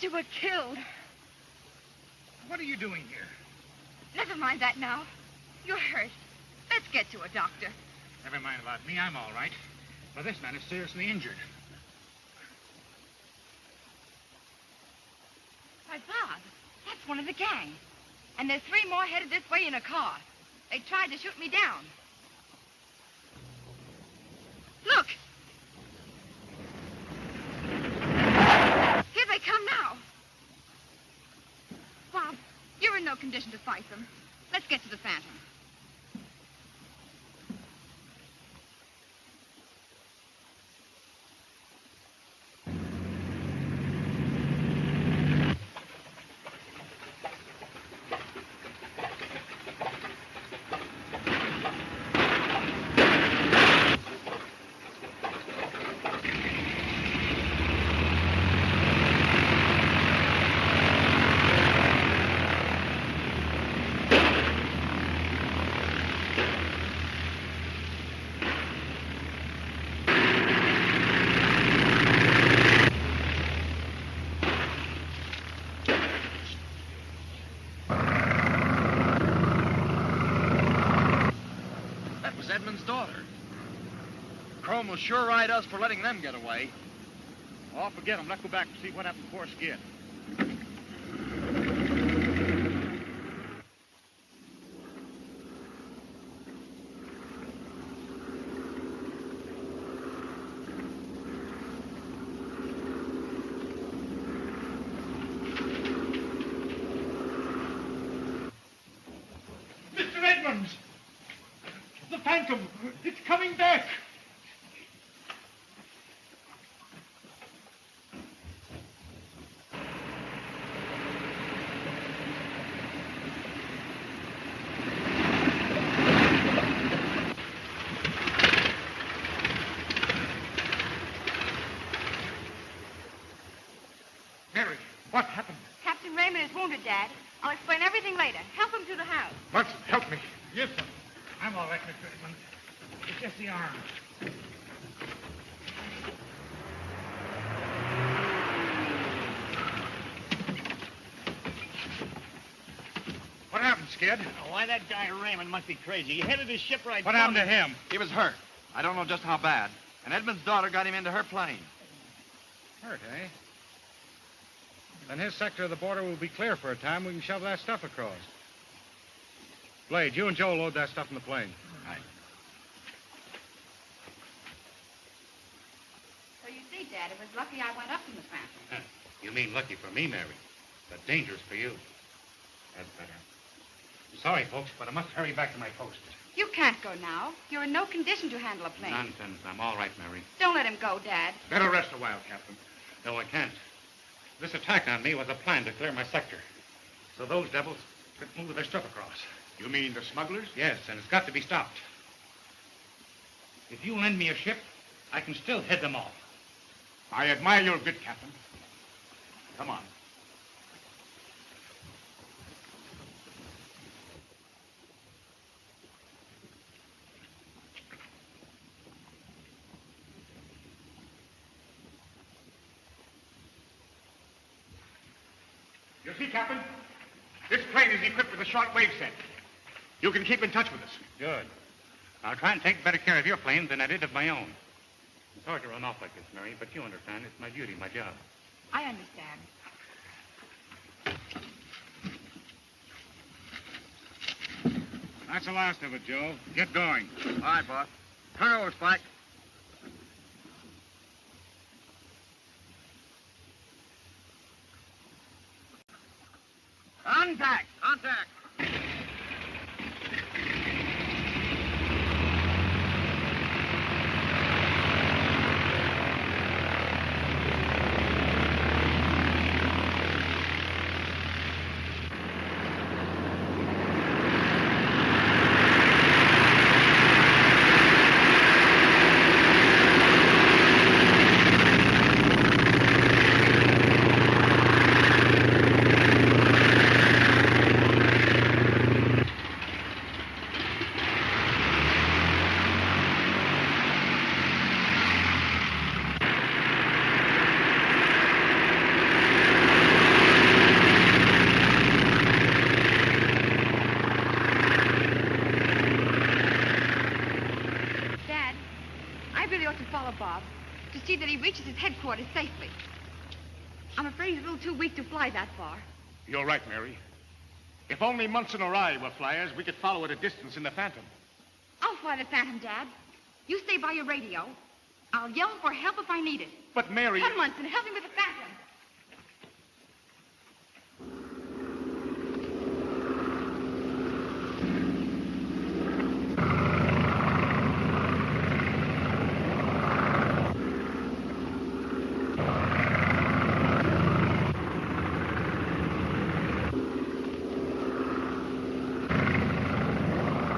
you were killed. What are you doing here? Never mind that now. You're hurt. Let's get to a doctor. Never mind about me. I'm all right. But this man is seriously injured. Why, Bob, that's one of the gang. And there's 3 more headed this way in a car. They tried to shoot me down. Look! Here they come now. Bob, you're in no condition to fight them. Let's get to the Phantom. Edmund's daughter. Chrome will sure ride us for letting them get away. Oh, forget him. Let's go back and see what happened before Skid. Mr. Edmonds! The Phantom! It's coming back! Mary, what happened? Captain Raymond is wounded, Dad. I'll explain everything later. Help him to the house. Watson, help me. Yes, sir. I'm all right, Mr. Edmonds. It's just the arm. What happened, Skid? Why, that guy Raymond must be crazy. He headed his ship right What happened to him? He was hurt. I don't know just how bad. And Edmund's daughter got him into her plane. Hurt, eh? Then his sector of the border will be clear for a time. We can shove that stuff across. Blade, you and Joe load that stuff in the plane. Right. So you see, Dad, it was lucky I went up in the Phantom. You mean lucky for me, Mary, but dangerous for you. That's better. I'm sorry, folks, but I must hurry back to my post. You can't go now. You're in no condition to handle a plane. Nonsense. I'm all right, Mary. Don't let him go, Dad. Better rest a while, Captain. No, I can't. This attack on me was a plan to clear my sector. So those devils could move their stuff across. You mean the smugglers? Yes, and it's got to be stopped. If you lend me a ship, I can still head them off. I admire your grit, Captain. Come on. You see, Captain? This plane is equipped with a short-wave set. You can keep in touch with us. Good. I'll try and take better care of your plane than I did of my own. I'm sorry to run off like this, Mary, but you understand. It's my duty, my job. I understand. That's the last of it, Joe. Get going. All right, boss. Turn over, Spike. Contact! Contact. see that he reaches his headquarters safely. I'm afraid he's a little too weak to fly that far. You're right, Mary. If only Munson or I were flyers, we could follow at a distance in the Phantom. I'll fly the Phantom, Dad. You stay by your radio. I'll yell for help if I need it. But, Mary... Come, Munson, help me with the Phantom.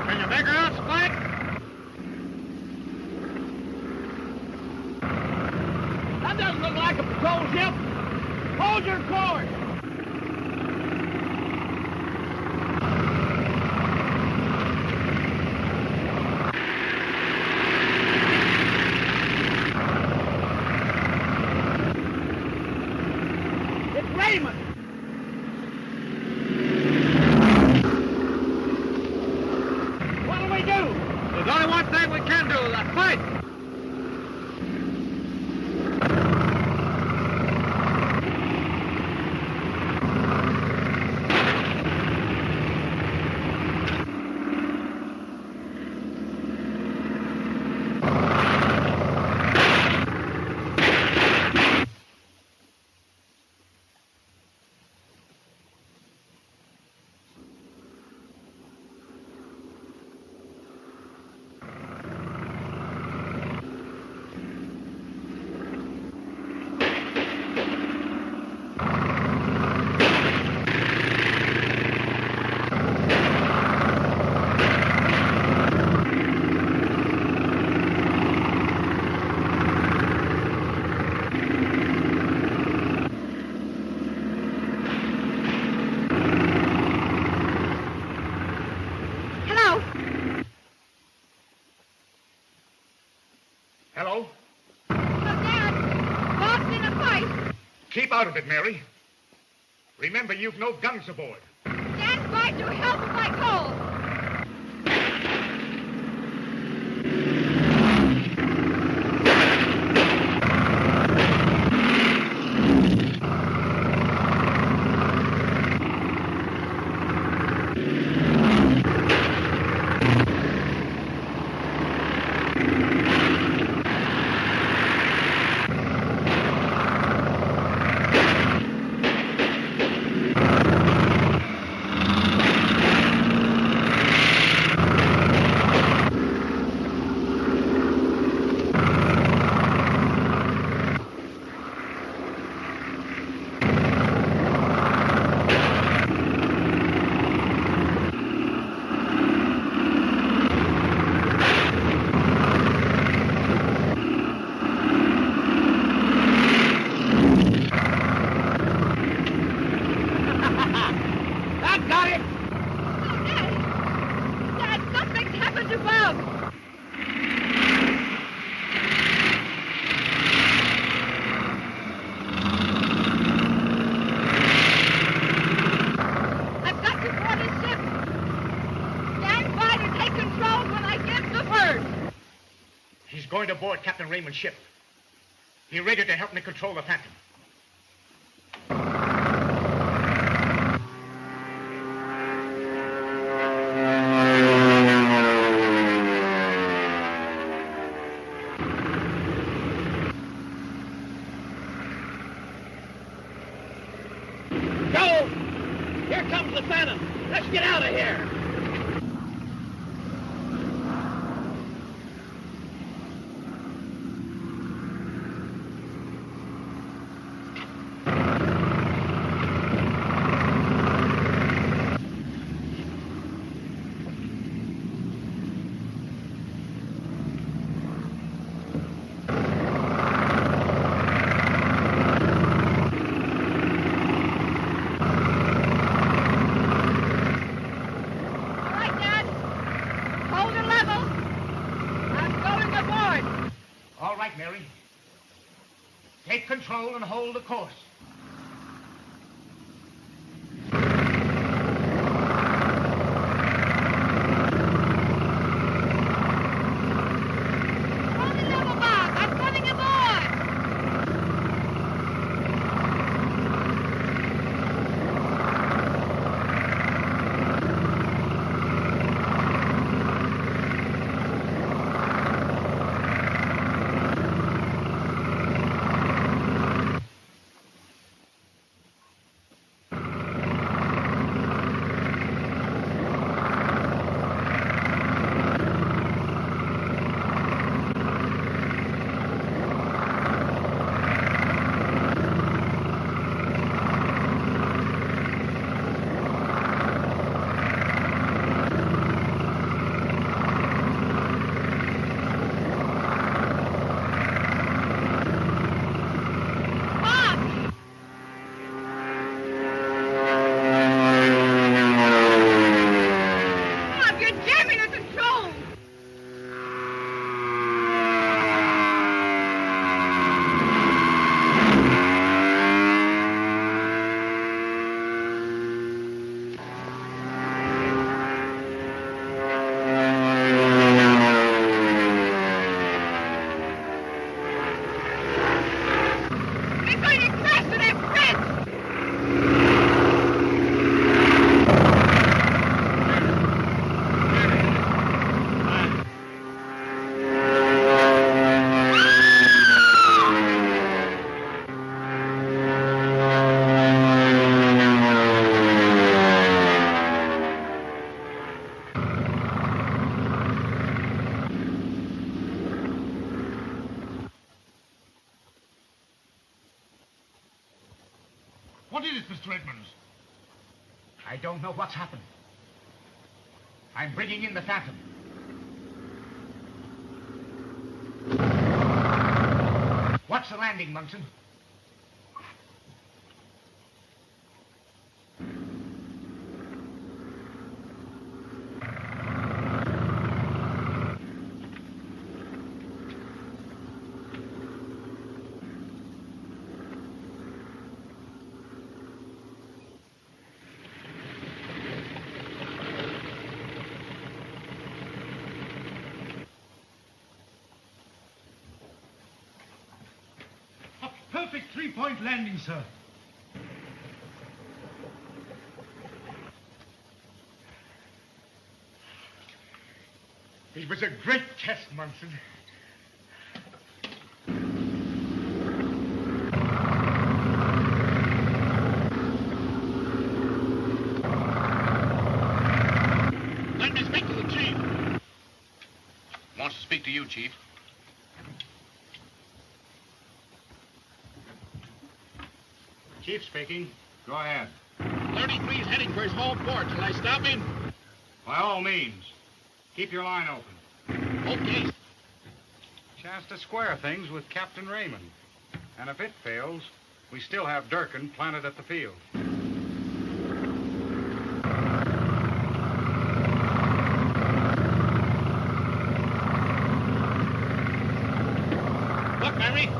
Can you make her out, Spike? That doesn't look like a patrol ship. Hold your course. It's Raymond. What'll we do? There's only one thing we can do, that's fight. Hello? Hello? Oh, Dad. Bob's in a fight. Keep out of it, Mary. Remember, you've no guns aboard. Stand by to help if I call. I got it. Oh, Dad. Dad, something's happened to Bob. I've got to board his ship. Stand by to take control when I give the word. He's going to board Captain Raymond's ship. He ready to help me control the Phantom. Go! Here comes the Phantom. Let's get out of here. All right, Dad. Hold her level. I'm going aboard. All right, Mary. Take control and hold the course. Hold the level, Bob. I'm coming aboard. Mr. Edmonds? I don't know what's happened. I'm bringing in the Phantom. Watch the landing, Munson. Perfect three-point landing, sir. It was a great test, Munson. Let me speak to the chief. Wants to speak to you, Chief. Chief speaking. Go ahead. 33's heading for his home port. Shall I stop him? By all means. Keep your line open. Okay. Chance to square things with Captain Raymond. And if it fails, we still have Durkin planted at the field. Look, Mary.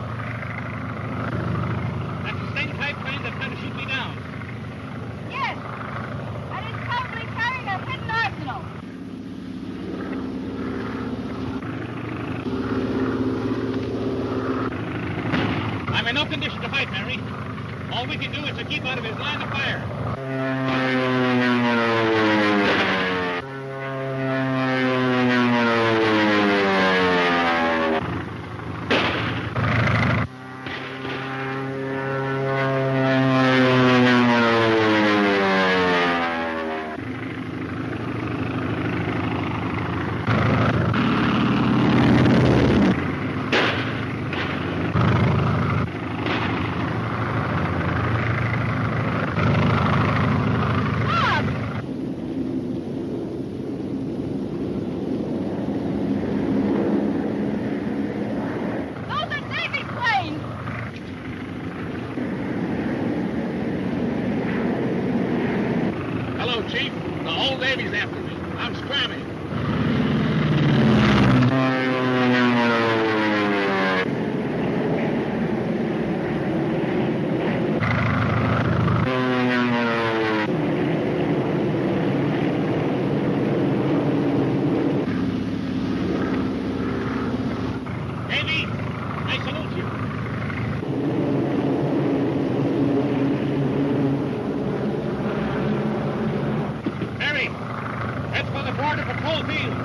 That's the same type plane that's going to shoot me down. Yes. And it's probably carrying a hidden arsenal. I'm in no condition to fight, Mary. All we can do is to keep out of his line of fire. Chief. The whole Navy's after me. I'm scramming. Navy, I salute you. Mary, head for the border patrol field.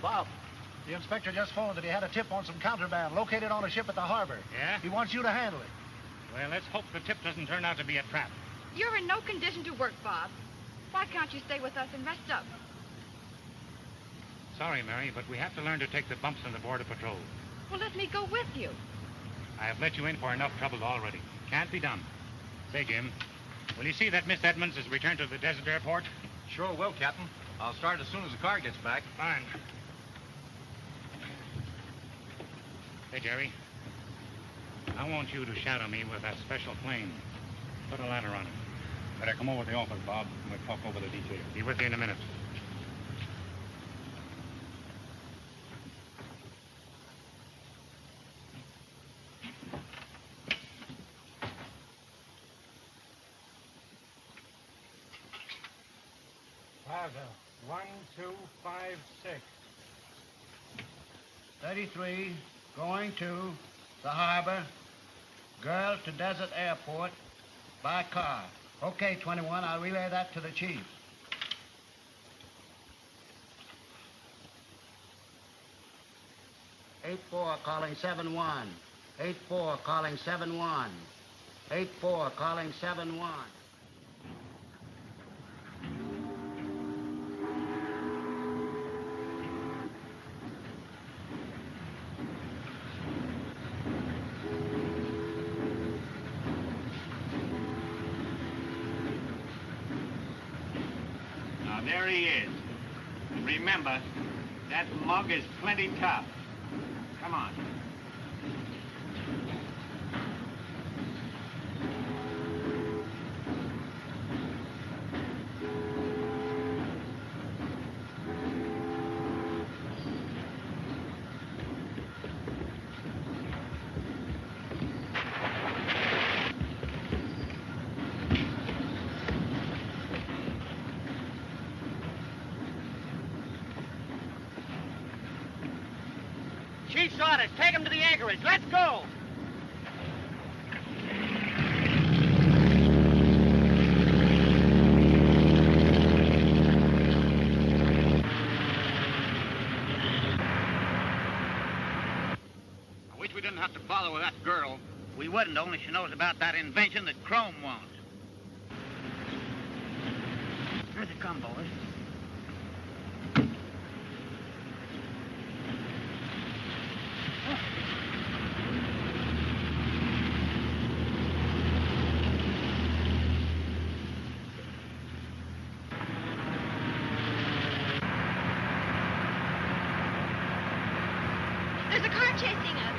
Bob, the inspector just phoned that he had a tip on some contraband located on a ship at the harbor. Yeah? He wants you to handle it. Well, let's hope the tip doesn't turn out to be a trap. You're in no condition to work, Bob. Why can't you stay with us and rest up? Sorry, Mary, but we have to learn to take the bumps on the border patrol. Well, let me go with you. I have let you in for enough trouble already. Can't be done. Say, Jim, will you see that Miss Edmonds is returned to the desert airport? Sure will, Captain. I'll start as soon as the car gets back. Fine. Hey, Jerry. I want you to shadow me with that special plane. Put a ladder on it. Better come over to the office, Bob, and we'll talk over the details. Be with you in a minute. Plaza. 1256. 33, going to the harbor. Girl to Desert Airport by car. Okay, 21, I'll relay that to the chief. Eight-4 calling 7-1. 8-4 calling 7-1. 8-4 calling 7-1. Now, there he is. And remember, that mug is plenty tough. Come on. Chief's orders. Take him to the anchorage. Let's go. I wish we didn't have to bother with that girl. We wouldn't, only she knows about that invention that Chrome wants. Here they come, boys. There's a car chasing us.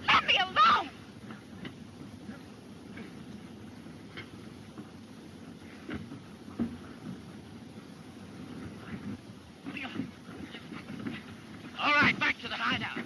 Let me alone! All right, back to the hideout.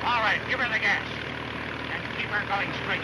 All right, give her the gas. And keep her going straight.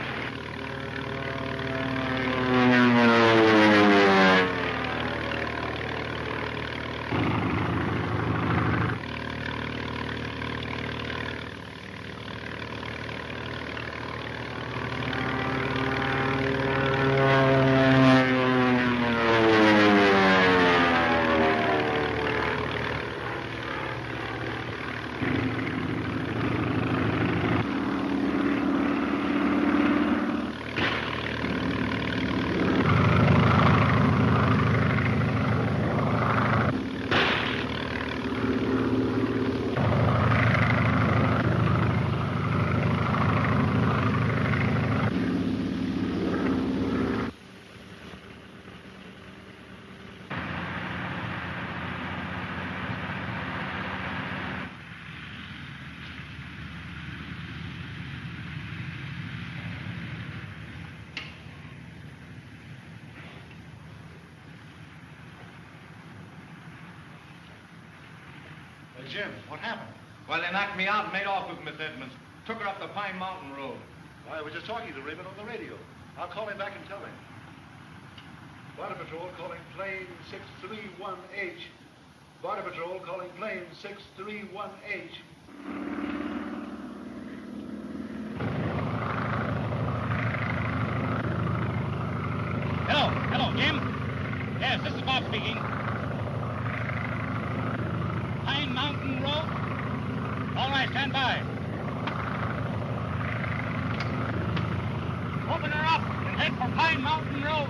Jim, what happened? Well, they knocked me out and made off with Miss Edmonds. Took her up the Pine Mountain Road. Why, I was just talking to Raymond on the radio. I'll call him back and tell him. Border Patrol calling plane 631H. Border Patrol calling plane 631H. Hello, Jim. Yes, this is Bob speaking. Pine Mountain Road? All right, stand by. Open her up and head for Pine Mountain Road.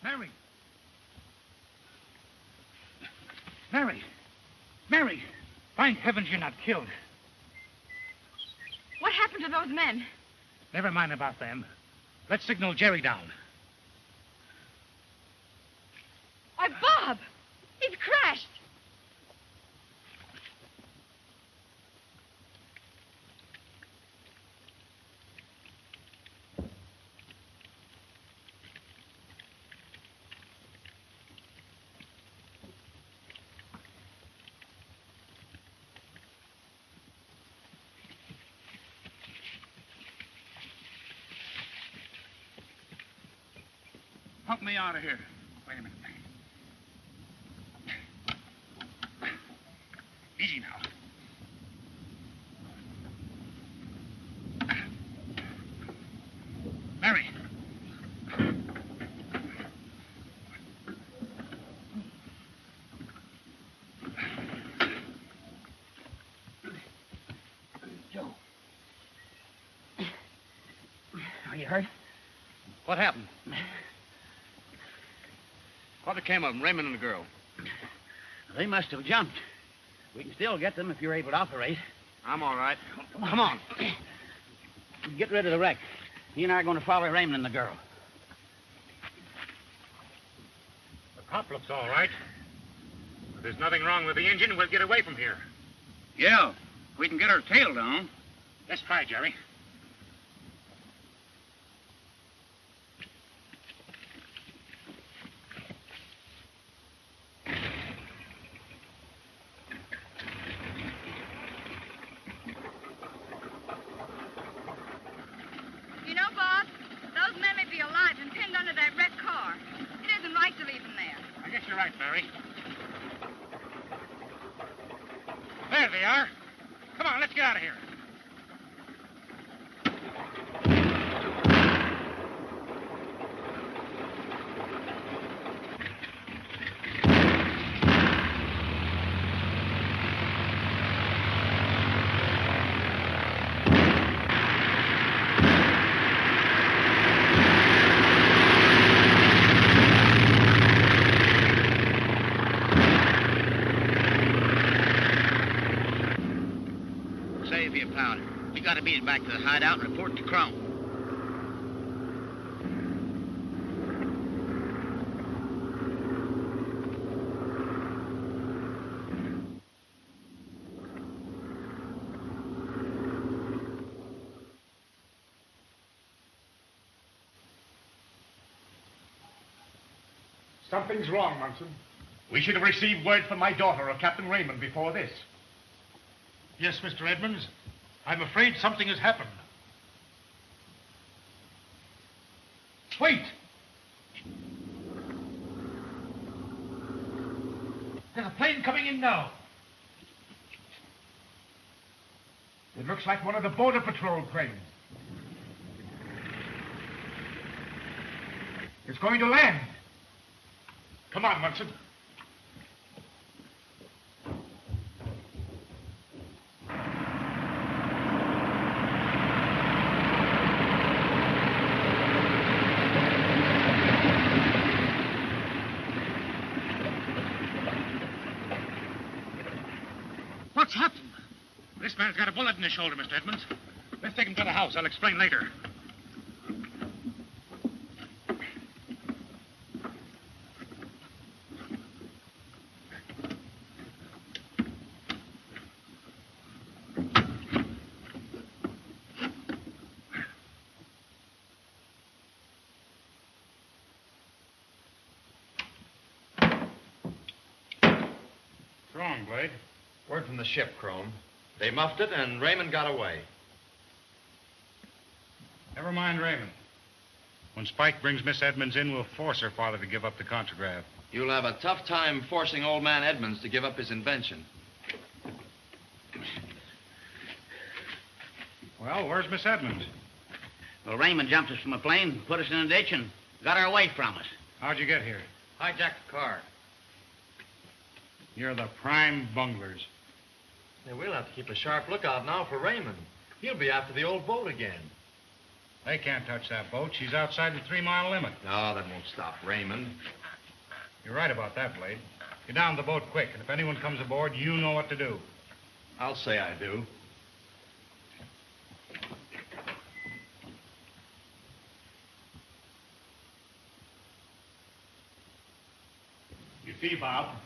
Mary! Mary! Mary! Thank heavens you're not killed. What happened to those men? Never mind about them. Let's signal Jerry down. Why, Bob! He's crashed! Pump me out of here. Wait a minute. Easy now. Mary. Joe. Are you hurt? What happened? What became of them, Raymond and the girl? They must have jumped. We can still get them if you're able to operate. I'm all right. Come on. Get rid of the wreck. He and I are going to follow Raymond and the girl. The cop looks all right. If there's nothing wrong with the engine, we'll get away from here. Yeah, we can get her tail down. Let's try, Jerry. You know, Bob, those men may be alive and pinned under that red car. It isn't right to leave them there. I guess you're right, Mary. There they are. Come on, let's get out of here. your powder. We gotta beat it back to the hideout and report to Crone. Something's wrong, Munson. We should have received word from my daughter or Captain Raymond before this. Yes, Mr. Edmonds. I'm afraid something has happened. Wait! There's a plane coming in now. It looks like one of the Border Patrol planes. It's going to land. Come on, Munson. What's happened? This man's got a bullet in his shoulder, Mr. Edmonds. Let's take him to the house. I'll explain later. What's wrong, Blade? Word from the ship, Crone. They muffed it, and Raymond got away. Never mind Raymond. When Spike brings Miss Edmonds in, we'll force her father to give up the contragraph. You'll have a tough time forcing old man Edmonds to give up his invention. Well, where's Miss Edmonds? Well, Raymond jumped us from a plane, put us in a ditch, and got her away from us. How'd you get here? Hijacked the car. You're the prime bunglers. Yeah, we'll have to keep a sharp lookout now for Raymond. He'll be after the old boat again. They can't touch that boat. She's outside the 3-mile limit. No, that won't stop Raymond. You're right about that, Blade. Get down the boat quick, and if anyone comes aboard, you know what to do. I'll say I do. You see, Bob,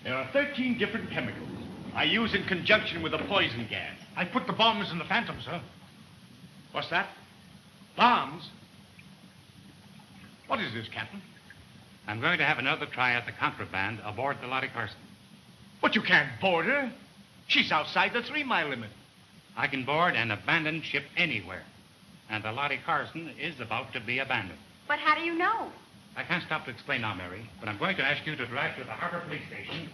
there are 13 different chemicals I use in conjunction with a poison gas. I put the bombs in the Phantom, sir. What's that? Bombs? What is this, Captain? I'm going to have another try at the contraband aboard the Lottie Carson. But you can't board her. She's outside the 3-mile limit. I can board an abandoned ship anywhere. And the Lottie Carson is about to be abandoned. But how do you know? I can't stop to explain now, Mary, but I'm going to ask you to drive to the Harbor Police Station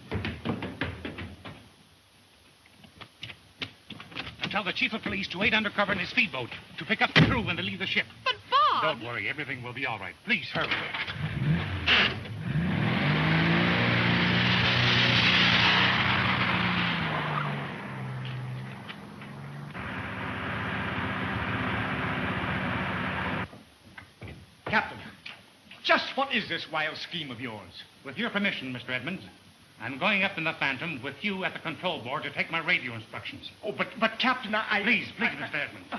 and tell the chief of police to wait undercover in his speedboat to pick up the crew when they leave the ship. But, Bob! Don't worry, everything will be all right. Please, hurry. Captain, just what is this wild scheme of yours? With your permission, Mr. Edmonds, I'm going up in the Phantom with you at the control board to take my radio instructions. Oh, but Captain, I... Please, Mr. Edmonds.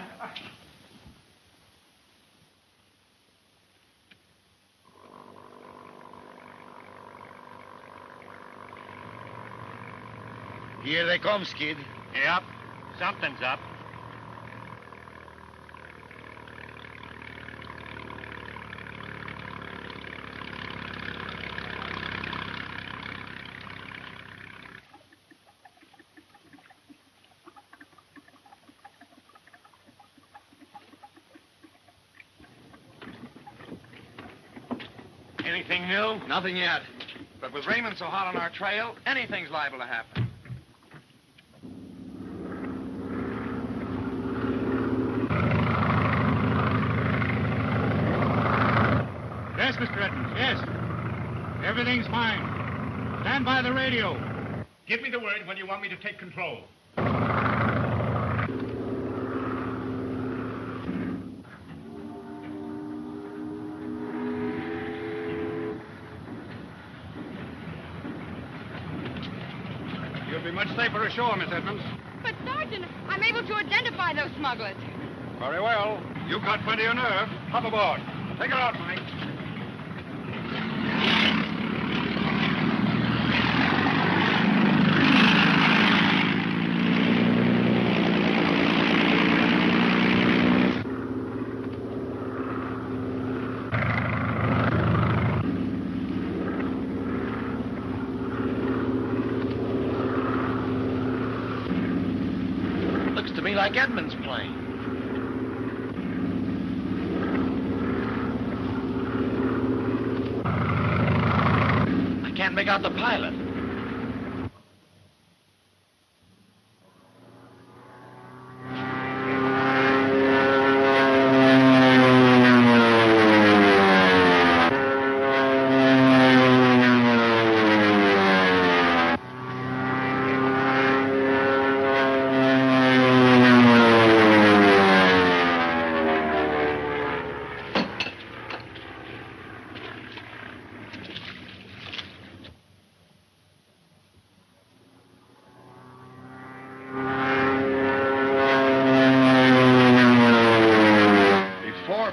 Here they come, Skid. Yep, something's up. Anything new? Nothing yet. But with Raymond so hot on our trail, anything's liable to happen. Yes, Mr. Edmonds, yes. Everything's fine. Stand by the radio. Give me the word when you want me to take control. You'll be much safer ashore, Miss Edmonds. But, Sergeant, I'm able to identify those smugglers. Very well. You've got plenty of nerve. Hop aboard. Take her out, Mike. Looks to me like Edmund's plane. I can't make out the pilot.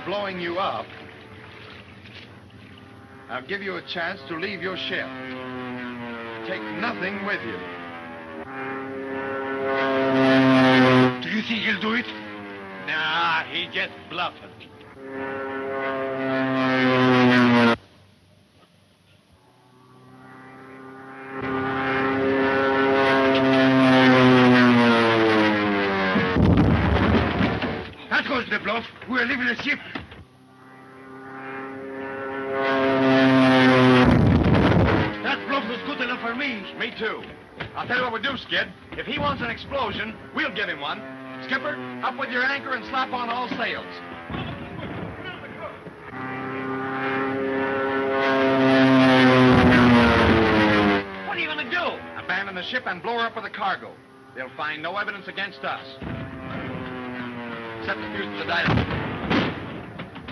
Blowing you up, I'll give you a chance to leave your ship. Take nothing with you. Do you think he'll do it? Nah, he just bluffing. That goes the bluff. We're leaving the ship. That bluff was good enough for me. Me too. I'll tell you what we'll do, Skid. If he wants an explosion, we'll give him one. Skipper, up with your anchor and slap on all sails. What are you going to do? Abandon the ship and blow her up with the cargo. They'll find no evidence against us. Set the fuse to the dynamo.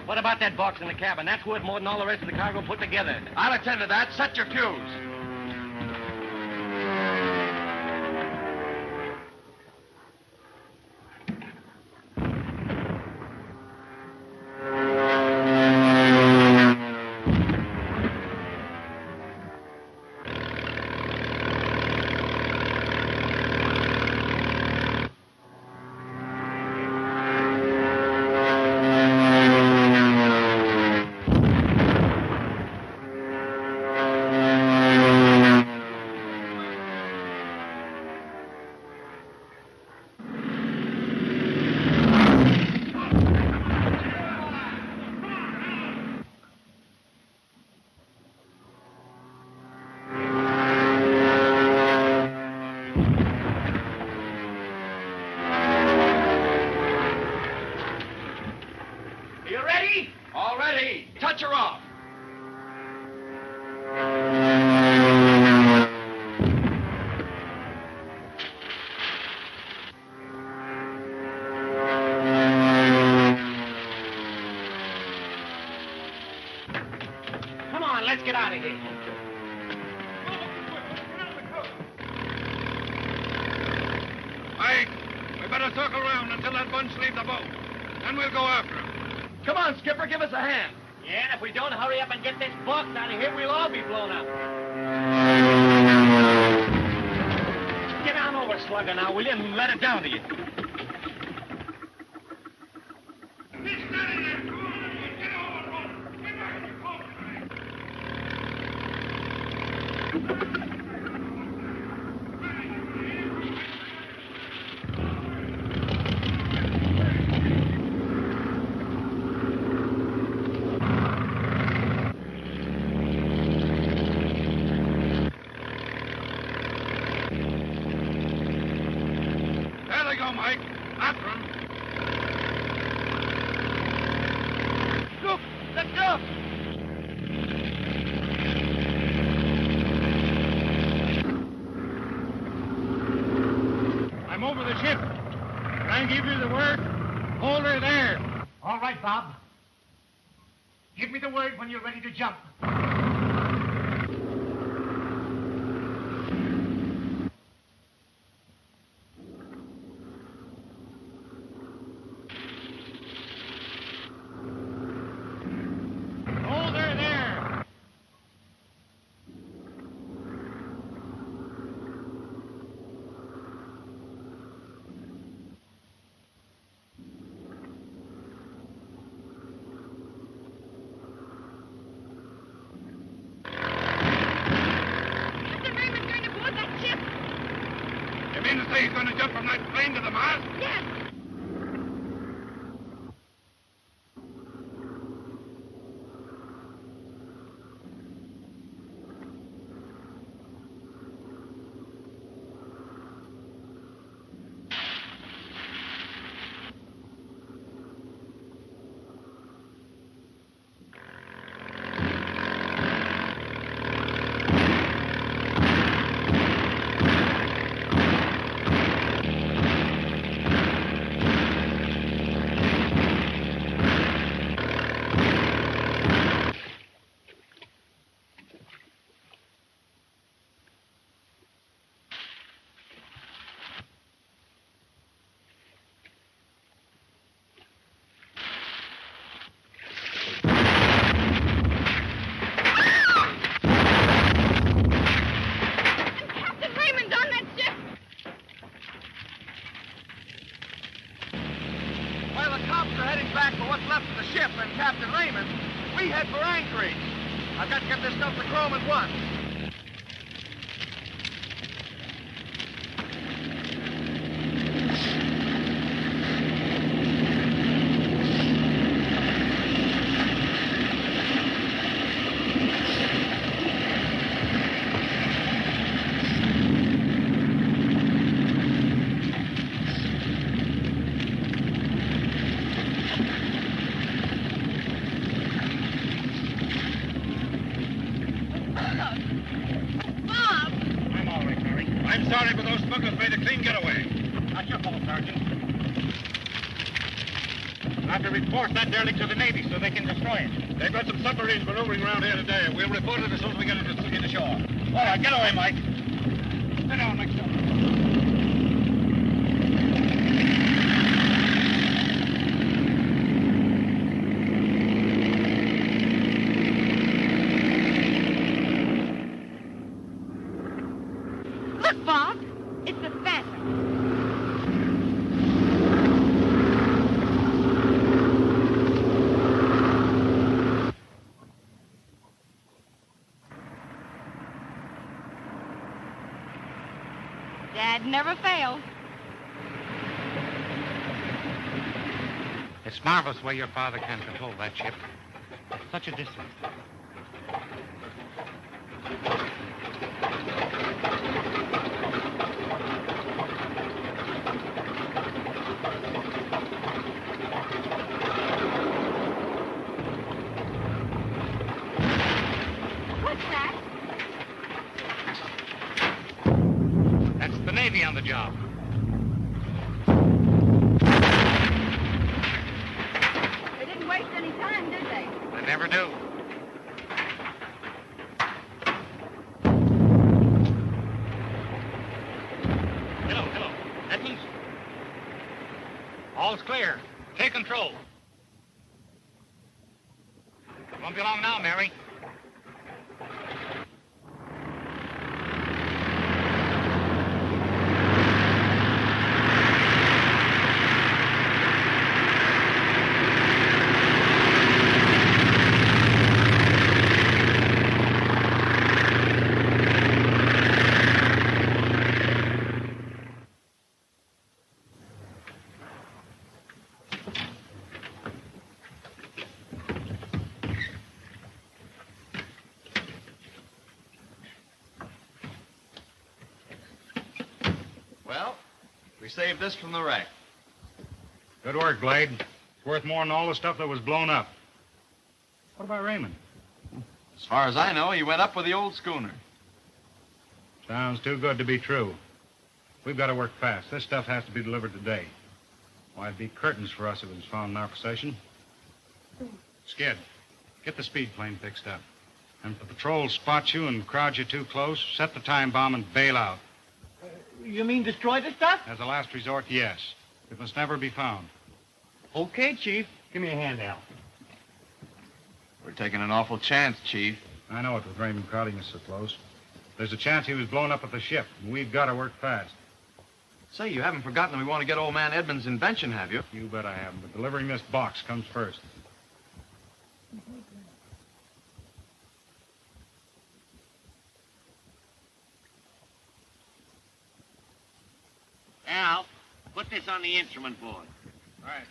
What about that box in the cabin? That's worth more than all the rest of the cargo put together. I'll attend to that. Set your fuse. Touch her off. Come on, let's get out of here. Mike, we better circle around until that bunch leave the boat. Then we'll go after them. Come on, Skipper, give us a hand. Yeah, and if we don't hurry up and get this box out of here, we'll all be blown up. Get on over, Slugger, now, will you, and let it down to you. Mike. After him. Look! Let go! I'm over the ship. Can I give you the word? Hold her there. All right, Bob. Give me the word when you're ready to jump. mean to say he's going to jump from that plane to the mast? Yes. and Captain Raymond, we head for Anchorage. I've got to get this stuff to Chrome at once. Sorry, but those smugglers made a clean getaway. Not your fault, Sergeant. We'll have to report that derelict to the Navy so they can destroy it. They've got some submarines maneuvering around here today. We'll report it as soon as we get it ashore. All right, get away, Mike. Sit down, Mike. Look, Bob. It's the Phantom. Dad never fails. It's marvelous the way your father can control that ship. At such a distance. What's that? That's the Navy on the job. They didn't waste any time, did they? They never do. Hello. Edmonds? All's clear. Take control. Won't be long now, Mary. Well, we saved this from the wreck. Good work, Glade. It's worth more than all the stuff that was blown up. What about Raymond? As far as I know, he went up with the old schooner. Sounds too good to be true. We've got to work fast. This stuff has to be delivered today. Why, it'd be curtains for us if it was found in our possession. Skid, get the speed plane fixed up. And if the patrol spots you and crowds you too close, set the time bomb and bail out. You mean destroy the stuff? As a last resort, yes. It must never be found. Okay, Chief. Give me a hand, Al. We're taking an awful chance, Chief. I know it with Raymond crowding us so close. There's a chance he was blown up with the ship, and we've got to work fast. Say, you haven't forgotten that we want to get old man Edmonds' invention, have you? You bet I haven't, but delivering this box comes first. Al, put this on the instrument board. All right.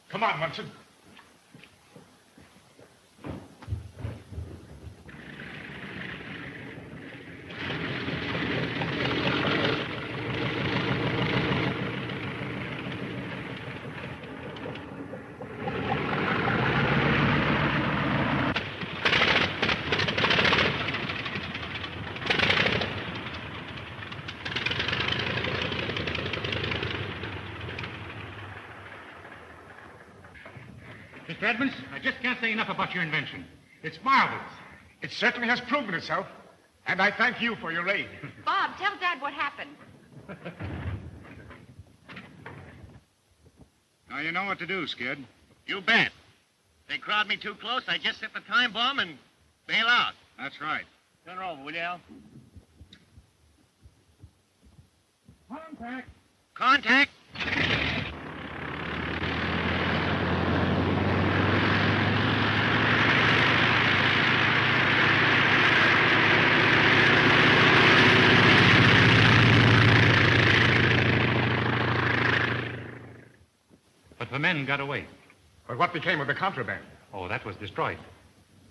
Come on, Munson. Mr. Edmonds, I just can't say enough about your invention. It's marvelous. It certainly has proven itself. And I thank you for your aid. Bob, tell Dad what happened. Now you know what to do, Skid. You bet. They crowd me too close, I just hit the time bomb and bail out. That's right. Turn her over, will you, Al? Contact. Contact. But the men got away. But what became of the contraband? Oh, that was destroyed.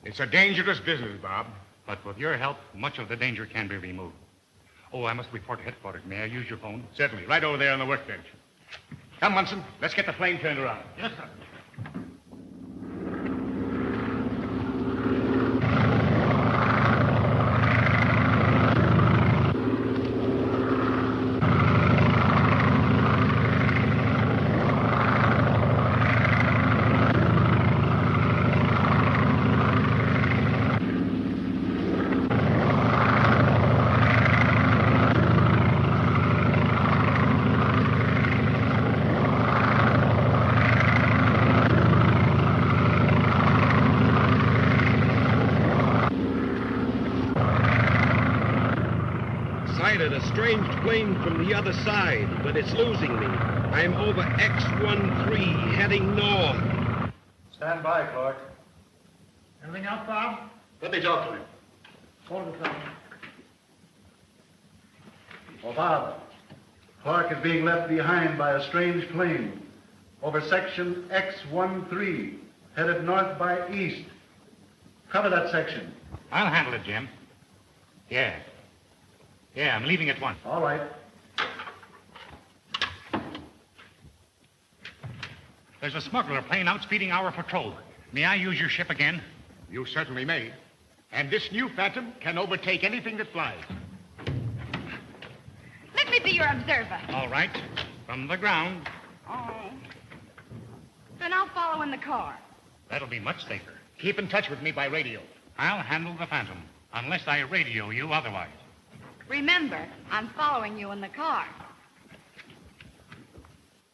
It's a dangerous business, Bob. But with your help, much of the danger can be removed. Oh, I must report to headquarters. May I use your phone? Certainly. Right over there on the workbench. Come, Munson. Let's get the plane turned around. Yes, sir. Sighted a strange plane from the other side, but it's losing me. I'm over X-13, heading north. Stand by, Clark. Anything else, Bob? Let me talk to him. Hold the phone. Well, Bob, Clark is being left behind by a strange plane over section X-13, headed north by east. Cover that section. I'll handle it, Jim. Yeah, I'm leaving at once. All right. There's a smuggler plane outspeeding our patrol. May I use your ship again? You certainly may. And this new Phantom can overtake anything that flies. Let me be your observer. All right. From the ground. Oh. Then I'll follow in the car. That'll be much safer. Keep in touch with me by radio. I'll handle the Phantom, unless I radio you otherwise. Remember, I'm following you in the car.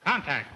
Contact.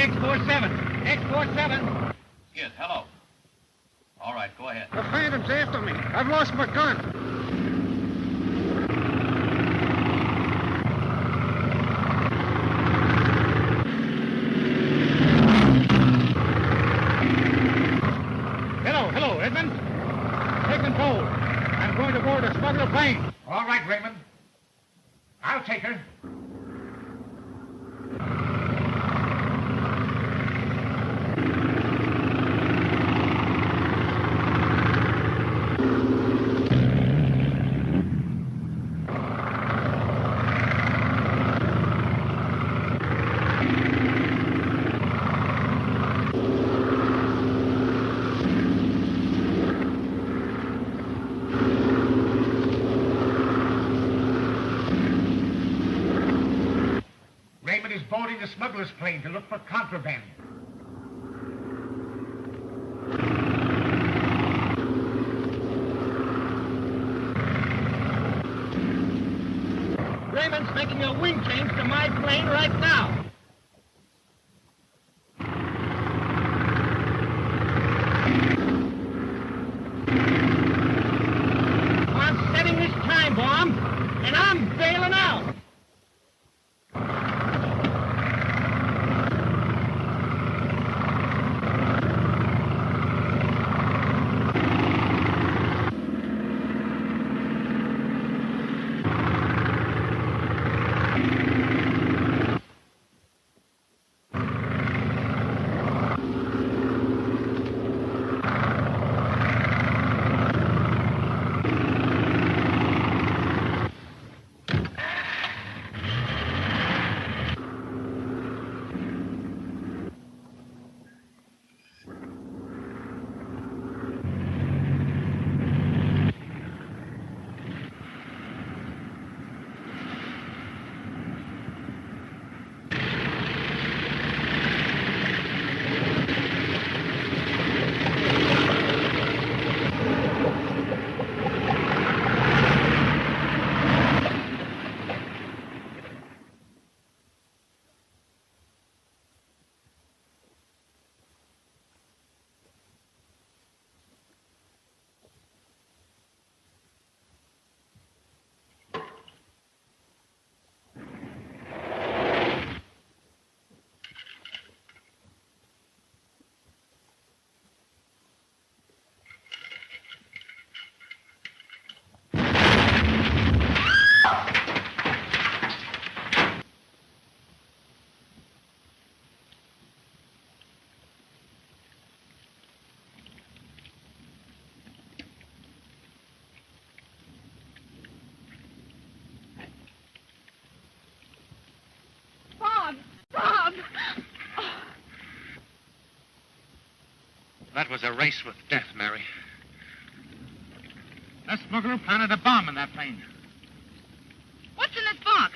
X-47. X-47. Skid, hello. All right, go ahead. The Phantom's after me. I've lost my gun. Hello, Edmund. Take control. I'm going to board a smuggler plane. All right, Raymond. I'll take her. Raymond is boarding the smuggler's plane to look for contraband. Raymond's making a wing change to my plane right now. I'm setting this time bomb, and I'm bailing out. Bob! That was a race with death, Mary. That smuggler planted a bomb in that plane. What's in this box?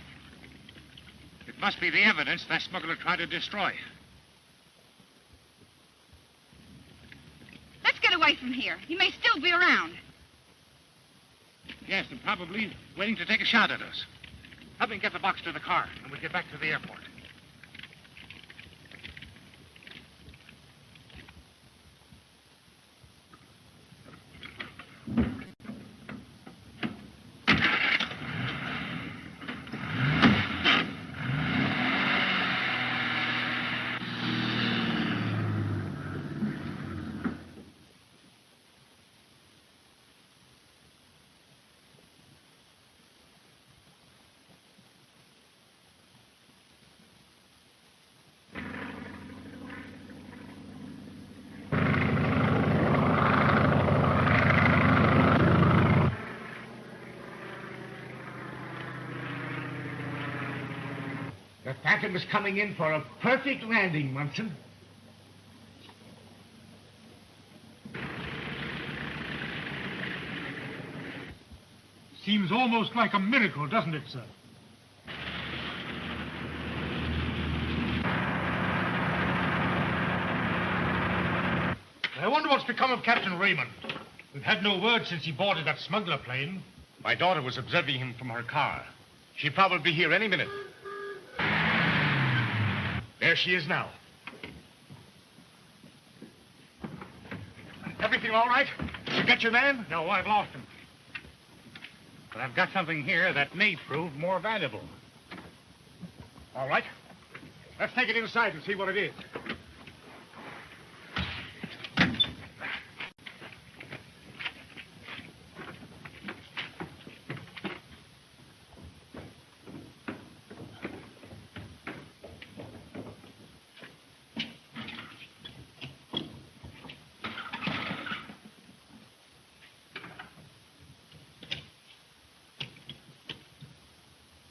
It must be the evidence that smuggler tried to destroy. Let's get away from here. He may still be around. Yes, and probably waiting to take a shot at us. Help me get the box to the car, and we'll get back to the airport. The Phantom is coming in for a perfect landing, Munson. Seems almost like a miracle, doesn't it, sir? I wonder what's become of Captain Raymond. We've had no word since he boarded that smuggler plane. My daughter was observing him from her car. She'll probably be here any minute. There she is now. Everything all right? Did you get your man? No, I've lost him. But I've got something here that may prove more valuable. All right. Let's take it inside and see what it is.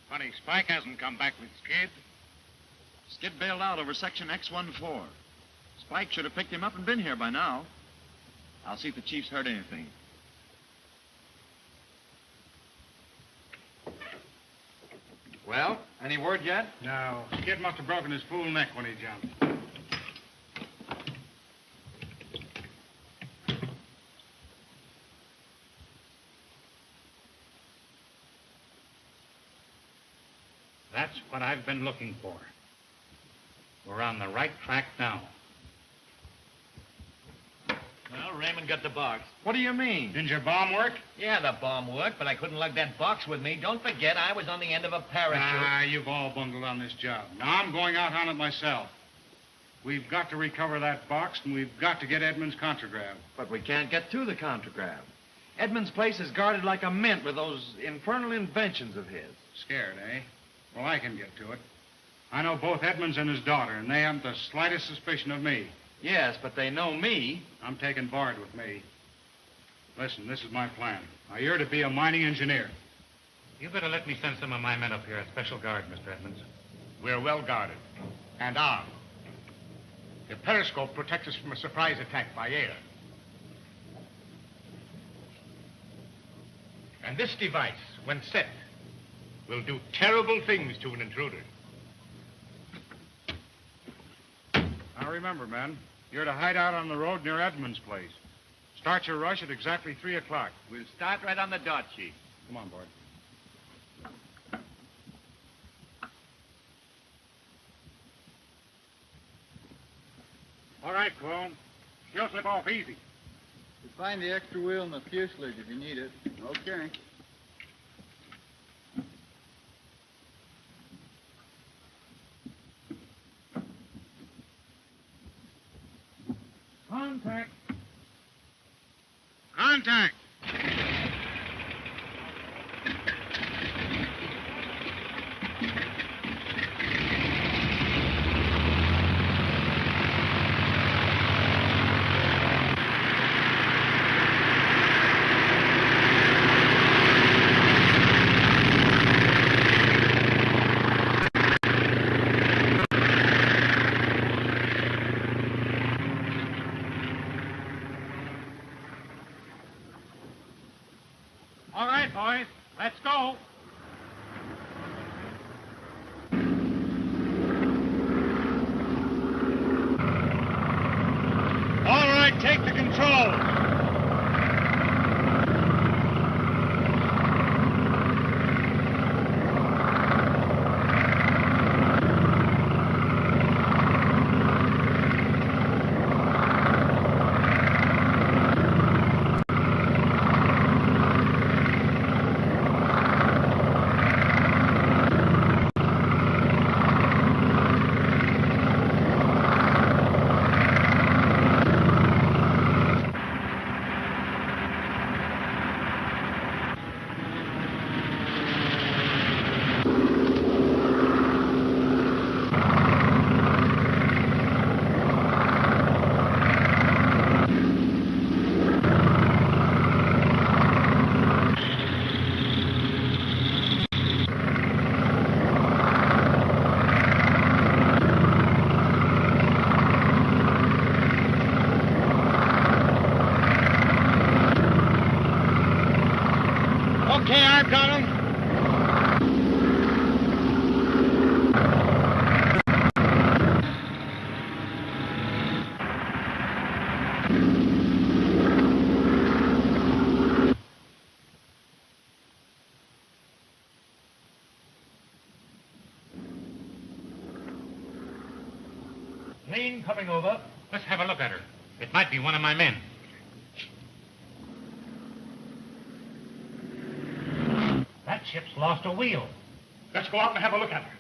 Funny, Spike hasn't come back with Skid. Skid bailed out over section X14. Spike should have picked him up and been here by now. I'll see if the chief's heard anything. Well, any word yet? No. Skid must have broken his fool neck when he jumped. That's what I've been looking for. We're on the right track now. Well, Raymond got the box. What do you mean? Didn't your bomb work? Yeah, the bomb worked, but I couldn't lug that box with me. Don't forget, I was on the end of a parachute. Ah, you've all bungled on this job. Now I'm going out on it myself. We've got to recover that box, and we've got to get Edmund's contragrab. But we can't get to the contragrab. Edmund's place is guarded like a mint with those infernal inventions of his. Scared, eh? Well, I can get to it. I know both Edmonds and his daughter, and they haven't the slightest suspicion of me. Yes, but they know me. I'm taking Bard with me. Listen, this is my plan. Now, you're to be a mining engineer. You better let me send some of my men up here as special guard, Mr. Edmonds. We're well guarded and armed. The periscope protects us from a surprise attack by air. And this device, when set, will do terrible things to an intruder. Now, remember, men, you're to hide out on the road near Edmund's place. Start your rush at exactly 3 o'clock. We'll start right on the dot, Chief. Come on, Bard. All right, Clone. She'll slip off easy. You'll find the extra wheel in the fuselage if you need it. Okay. Contact. Contact! All right, boys. Let's go. All right, take the controls. Okay, I've got him. Plane coming over. Let's have a look at her. It might be one of my men. lost a wheel. Let's go out and have a look at her.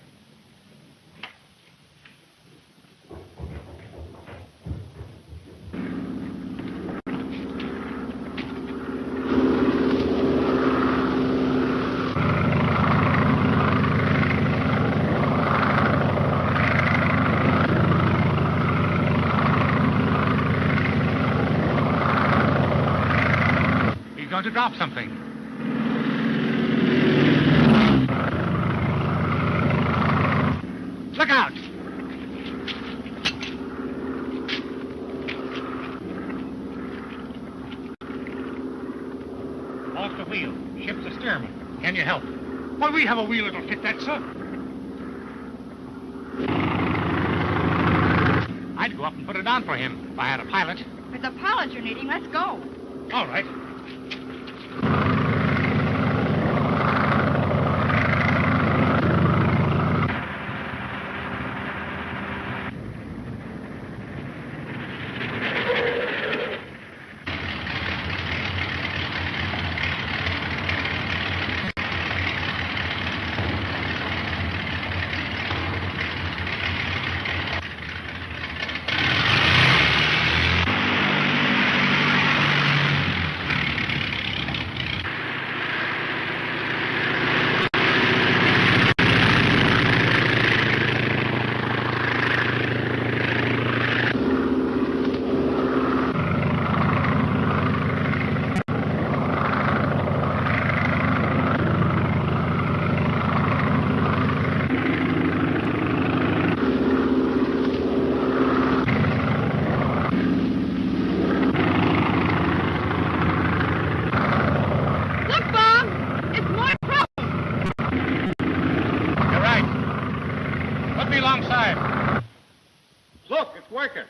He's going to drop something. Look out! Lost a wheel. Ship's the steerman. Can you help? Why, we have a wheel that'll fit that, sir. I'd go up and put it on for him if I had a pilot. If it's a pilot you're needing, let's go. All right. Look, Bob! It's more trouble. You're right. Put me alongside. Look, it's working.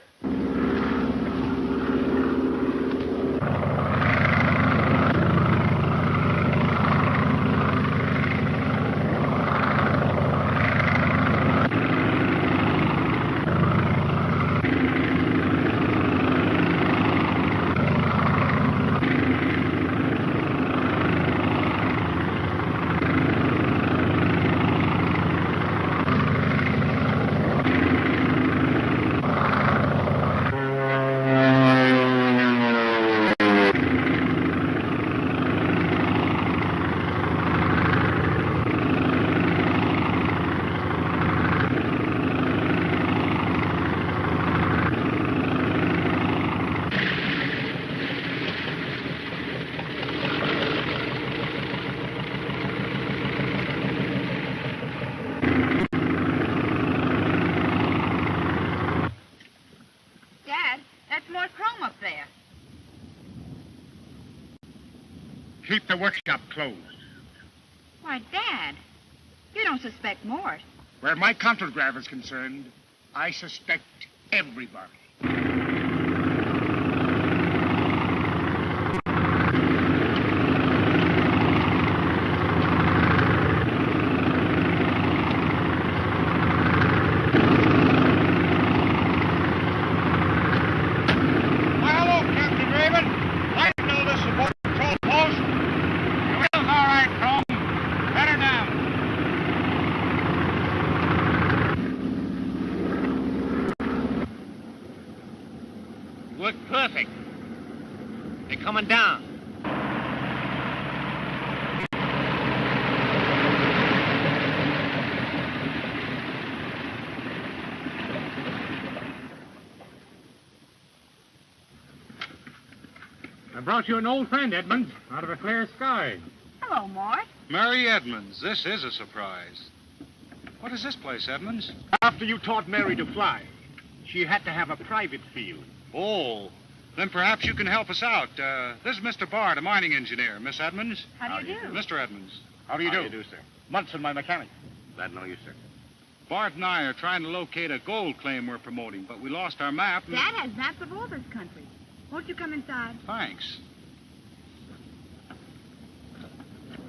Dad, that's more chrome up there. Keep the workshop closed. Why, Dad, you don't suspect Mort. Where my contragraph is concerned, I suspect everybody. Hello, Captain Raven. I know this is a control post. Your wheel's all right, Chrome. Let her down. Worked perfect. They're coming down. I brought you an old friend, Edmonds, out of a clear sky. Hello, Mort. Mary Edmonds, this is a surprise. What is this place, Edmonds? After you taught Mary to fly, she had to have a private field. Oh, then perhaps you can help us out. This is Mr. Bard, a mining engineer. Miss Edmonds? How do you do? Mr. Edmonds. How do you do? sir? Munson, my mechanic. Glad to know you, sir. Bart and I are trying to locate a gold claim we're promoting, but we lost our map. and- Dad has maps of all this country. Won't you come inside? Thanks.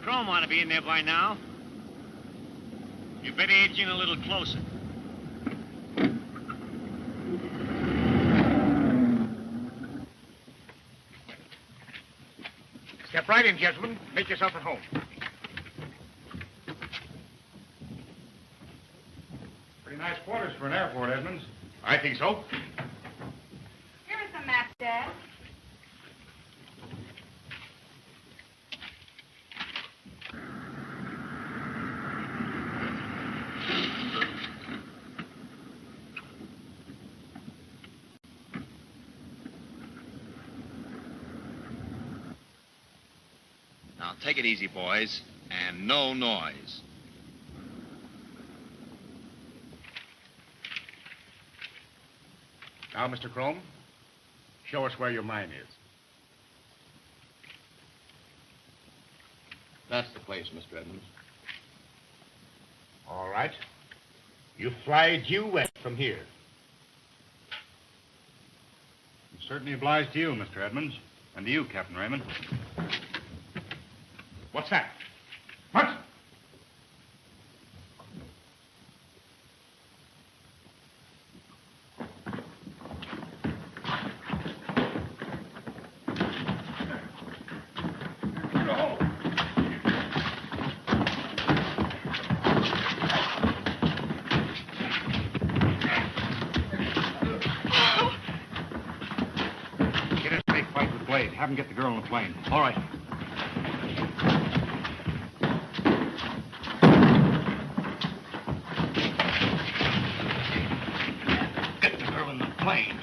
Chrome ought to be in there by now. You better edge in a little closer. Step right in, gentlemen. Make yourself at home. Nice quarters for an airport, Edmonds. I think so. Here is some map, Dad. Now, take it easy, boys, and no noise. Now, Mr. Crome, show us where your mine is. That's the place, Mr. Edmonds. All right. You fly due west from here. I'm certainly obliged to you, Mr. Edmonds. And to you, Captain Raymond. What's that? What? Get in a big fight with Blade. Have him get the girl on the plane. All right. Get the girl in the plane.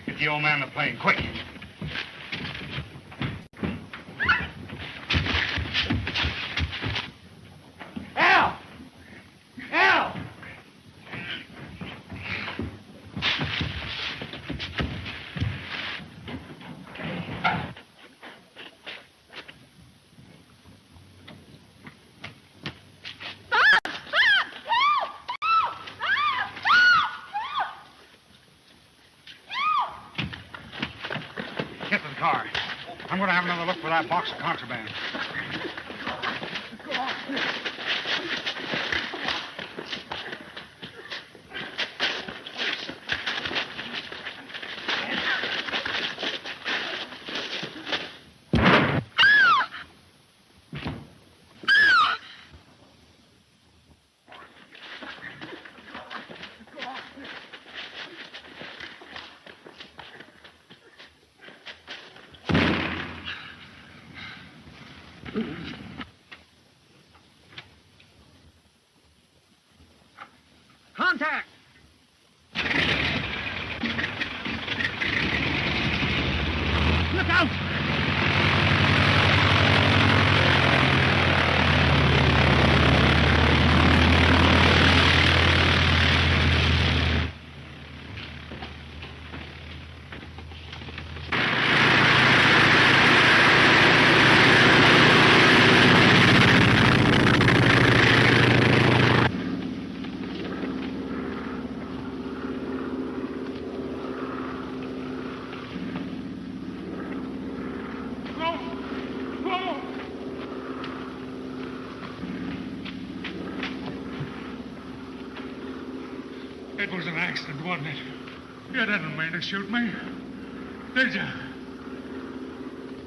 Get the old man on the plane, quick. Al! Al! Get to the car. I'm going to have another look for that box of contraband. Contact! Look out! It was an accident, wasn't it? You didn't mean to shoot me, did you?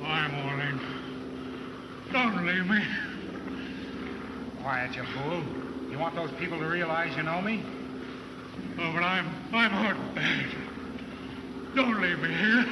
I'm all in. Don't leave me. Quiet, you fool. You want those people to realize you know me? Oh, but I'm hurt bad. Don't leave me here.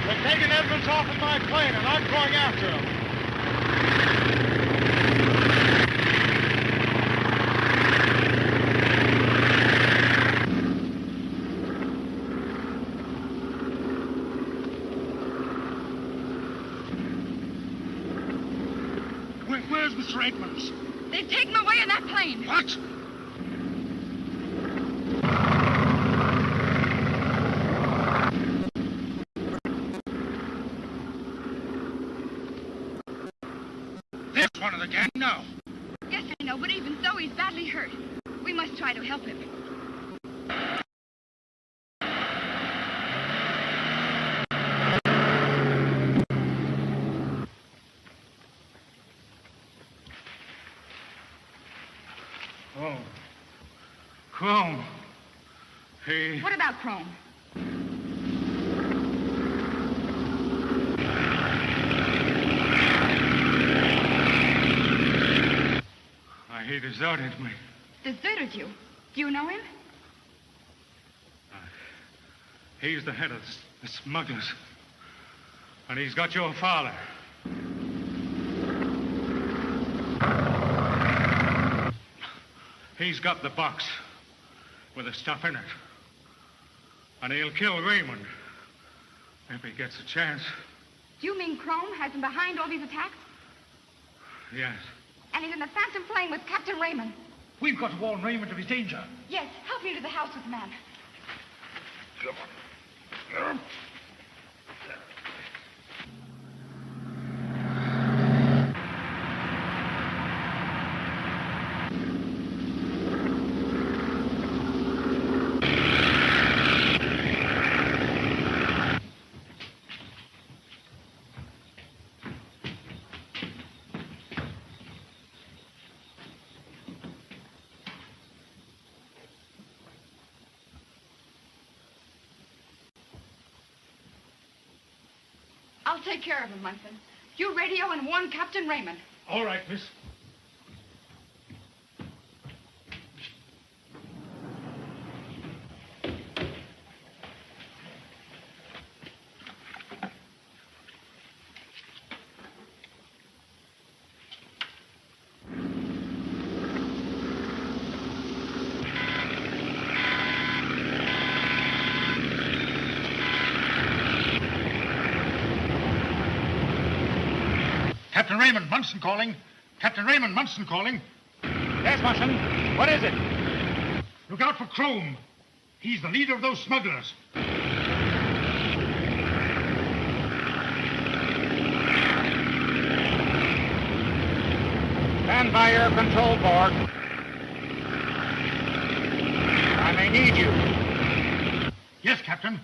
They're taking Edmonds off of my plane, and I'm going after him. Where's Mr. Edmonds? They've taken him away in that plane. What? one of the gang now. Yes, I know, but even so, he's badly hurt. We must try to help him. Oh. Chrome. He... What about Chrome? He deserted me. Deserted you? Do you know him? He's the head of the smugglers. And he's got your father. He's got the box with the stuff in it. And he'll kill Raymond if he gets a chance. Do you mean Chrome has him behind all these attacks? Yes. And he's in the Phantom plane with Captain Raymond. We've got to warn Raymond of his danger. Yes, help me to the house with the man. I'll take care of him, Munson. You radio and warn Captain Raymond. All right, miss. Captain Raymond, Munson calling. Captain Raymond, Munson calling. Yes, Munson. What is it? Look out for Chrome. He's the leader of those smugglers. Stand by your control board. I may need you. Yes, Captain.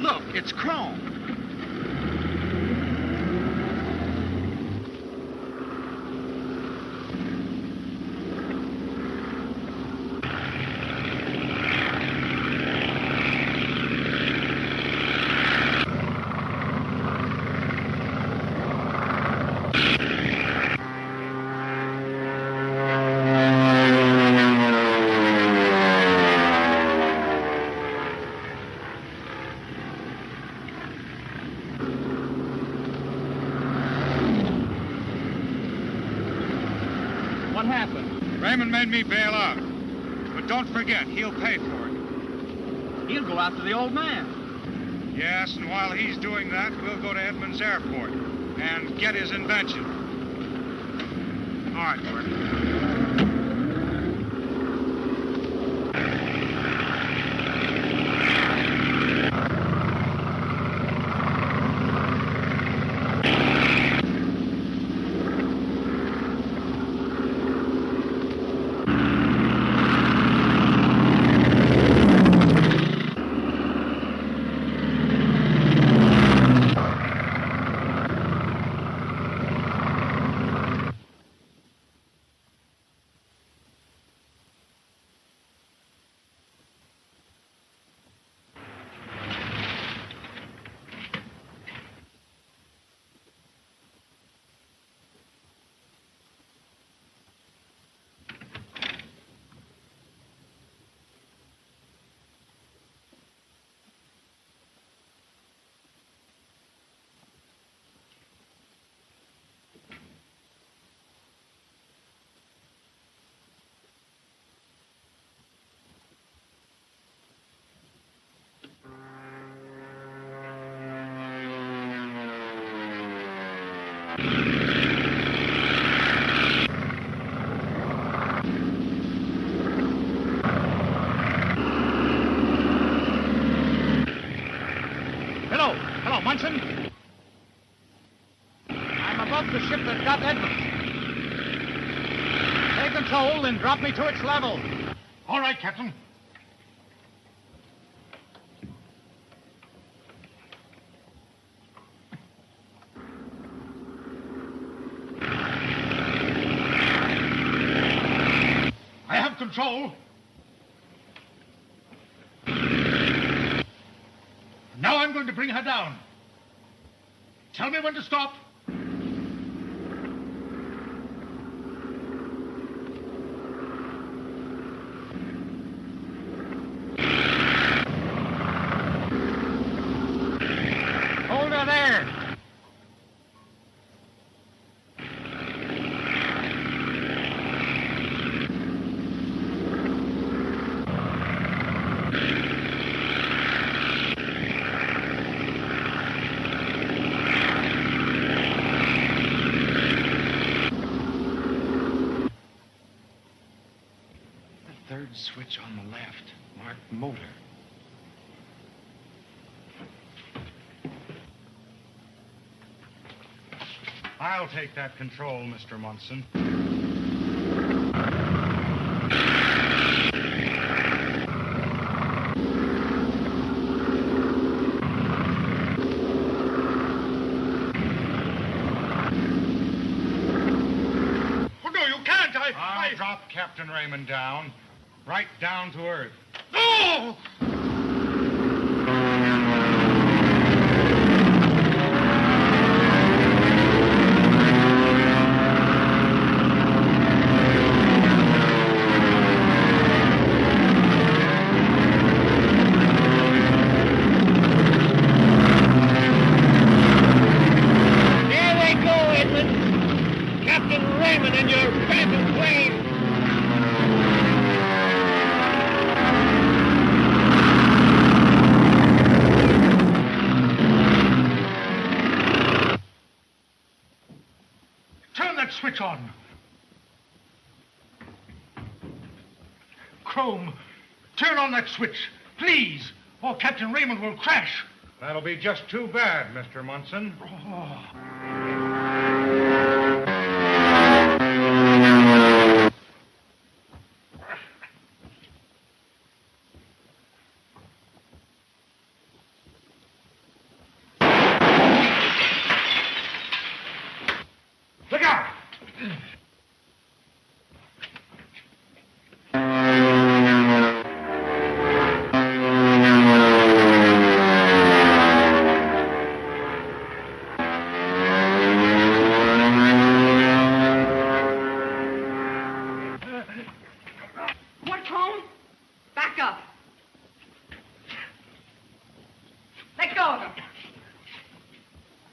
Look, it's Chrome. What happened? Raymond made me bail out. But don't forget, he'll pay for it. He'll go after the old man. Yes, and while he's doing that, we'll go to Edmonds Airport and get his invention. All right, Bert. Hello, Munson. I'm above the ship that got Edmonds. Take control and drop me to its level. All right, Captain. I have control. Now I'm going to bring her down. Tell me when to stop. Hold her there. Third switch on the left, marked motor. I'll take that control, Mr. Munson. Oh, no, you can't. I'll drop Captain Raymond down, right down to earth. No! Here they go, Edmonds. Captain Raymond and your phantom plane. Turn that switch on. Chrome, turn on that switch, please, or Captain Raymond will crash. That'll be just too bad, Mr. Munson. Look out! What, Chrome? Back up. Let go of him.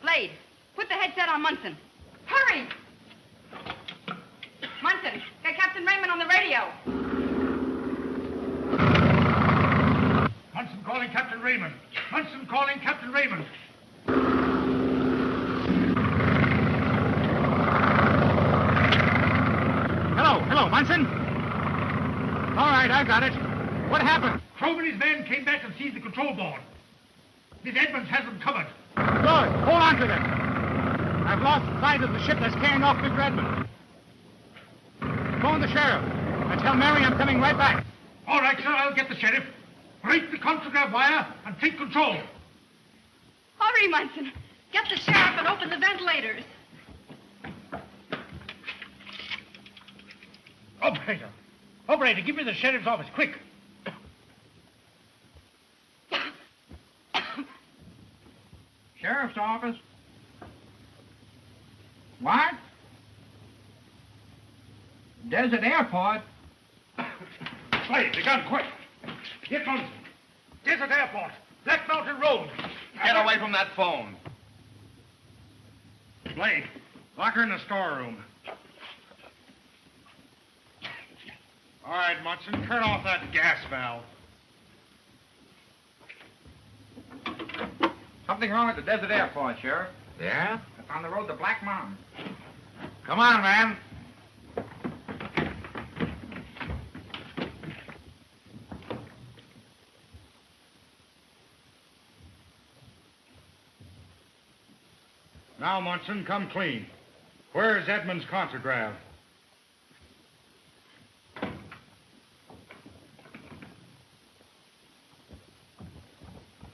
Blade, put the headset on Munson. Hurry! Munson, get Captain Raymond on the radio. Munson calling Captain Raymond. Munson calling Captain Raymond. Hello, Munson. All right, I got it. What happened? Crome and his men came back and seized the control board. Miss Edmonds has them covered. Good. Hold on to them. I've lost sight of the ship that's carrying off Mr. Edmonds. Phone the sheriff and tell Mary I'm coming right back. All right, sir, I'll get the sheriff. Break the contragraph wire and take control. Hurry, Munson. Get the sheriff and open the ventilators. Operator, give me the sheriff's office, quick. Sheriff's office. What? Desert Airport. Slade, the gun, quick. Here comes Desert Airport, Black Mountain Road. Get away from that phone. Slade, lock her in the storeroom. All right, Munson, turn off that gas valve. Something wrong at the Desert Airport, Sheriff. Yeah? It's on the road to Black Mountain. Come on, man. Now, Munson, come clean. Where's Edmonds' contragraph?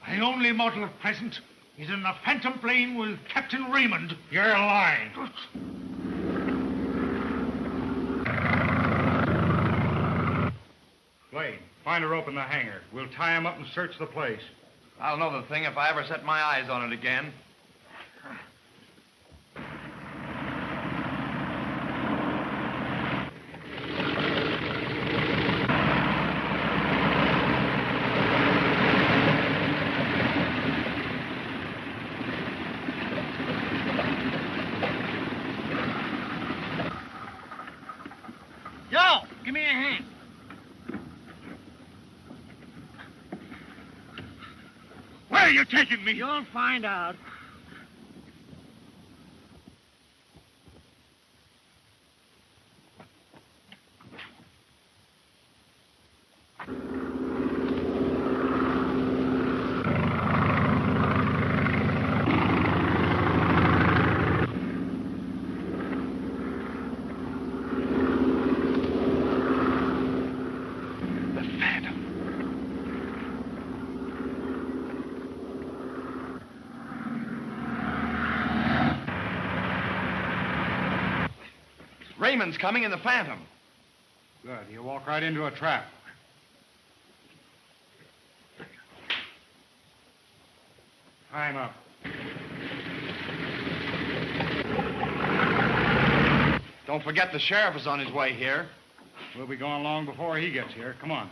The only model of present is in a phantom plane with Captain Raymond. You're lying. Slade, find a rope in the hangar. We'll tie him up and search the place. I'll know the thing if I ever set my eyes on it again. Joe, give me a hand. Where are you taking me? You'll find out. Raymond's coming in the Phantom. Good. He'll walk right into a trap. Tie him up. Don't forget the sheriff is on his way here. We'll be going long before he gets here. Come on.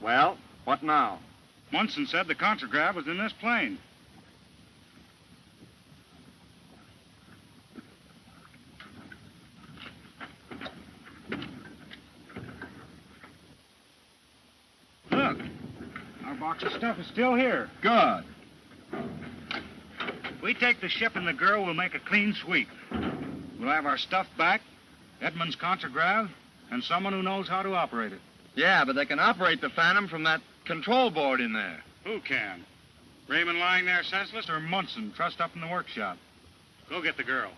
Well, what now? Munson said the contragraph was in this plane. box of stuff is still here. Good. If we take the ship and the girl, we'll make a clean sweep. We'll have our stuff back, Edmund's contragrav, and someone who knows how to operate it. Yeah, but they can operate the Phantom from that control board in there. Who can? Raymond lying there senseless, or Munson trussed up in the workshop? Go get the girl.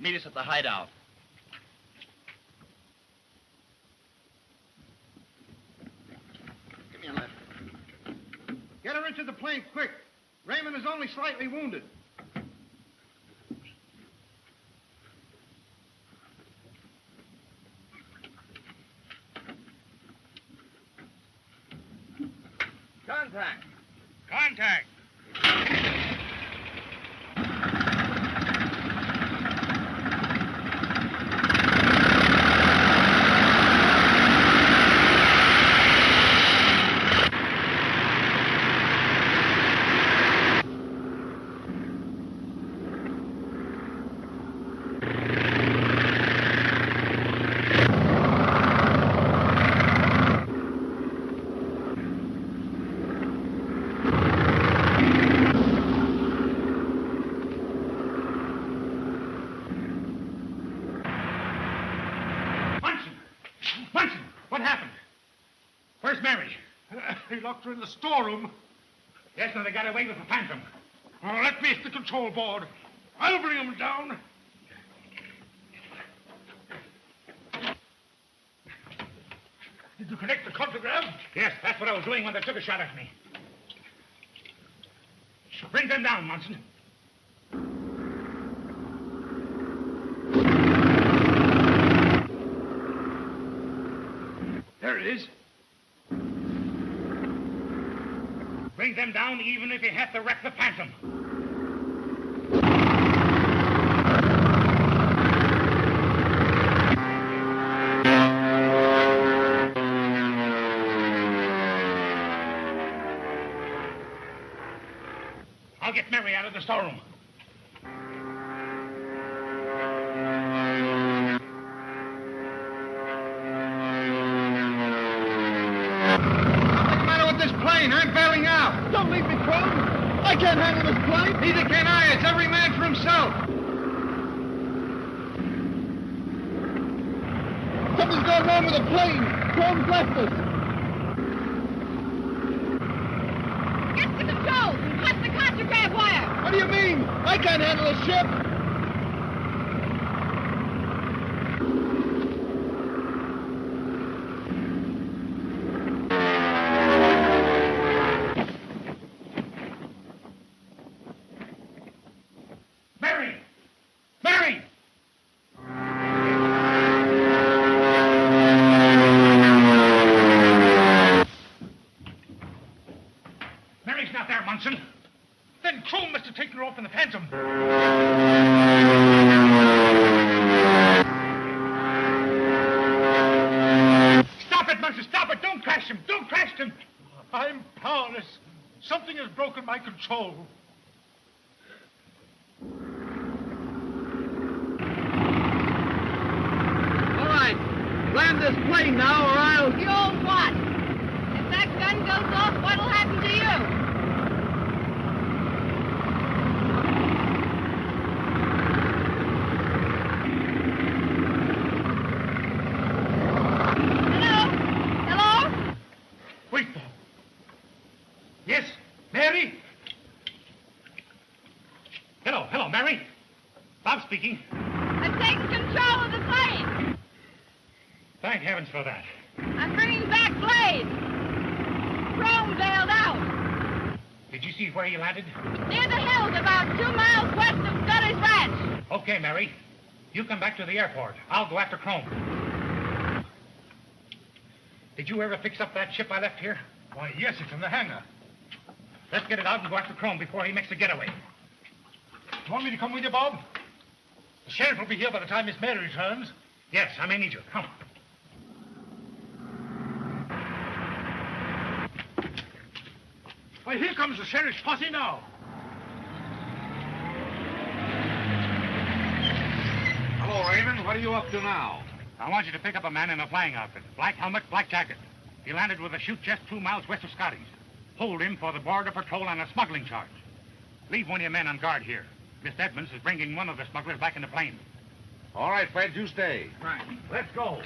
Meet us at the hideout. Give me a lift. Get her into the plane, quick. Raymond is only slightly wounded. Contact. Contact. What happened? Where's Mary? They locked her in the storeroom. Yes, and they got away with the Phantom. Oh, let me hit the control board. I'll bring him down. Did you connect the contragrav? Yes, that's what I was doing when they took a shot at me. Bring them down, Munson. There it is. Bring them down even if you have to wreck the Phantom. I'll get Mary out of the storeroom. I'm bailing out. Don't leave me, Crone. I can't handle this plane. Neither can I. It's every man for himself. Something's gone wrong with the plane. Crone's left us. Get the controls and cut the contragrav wire. What do you mean? I can't handle a ship. Then Crone must have taken her off in the Phantom. Stop it, Munson, stop it! Don't crash him! Don't crash him! I'm powerless. Something has broken my control. All right, land this plane now, or I'll... You'll what? If that gun goes off, what'll happen to you? Yes, Mary? Hello, Mary. Bob speaking. I've taken control of the plane. Thank heavens for that. I'm bringing back Blade. Crone bailed out. Did you see where he landed? Near the hills, about 2 miles west of Scudder's Ranch. Okay, Mary. You come back to the airport. I'll go after Crone. Did you ever fix up that ship I left here? Why, yes, it's in the hangar. Let's get it out and go after Crone before he makes a getaway. You want me to come with you, Bob? The sheriff will be here by the time Miss Mary returns. Yes, I may need you. Come. Why, here comes the sheriff's posse now. Hello, Raymond. What are you up to now? I want you to pick up a man in a flying outfit. Black helmet, black jacket. He landed with a chute just 2 miles west of Scotty's. Hold him for the border patrol on a smuggling charge. Leave one of your men on guard here. Miss Edmonds is bringing one of the smugglers back in the plane. All right, Fred, you stay. Right. Let's go.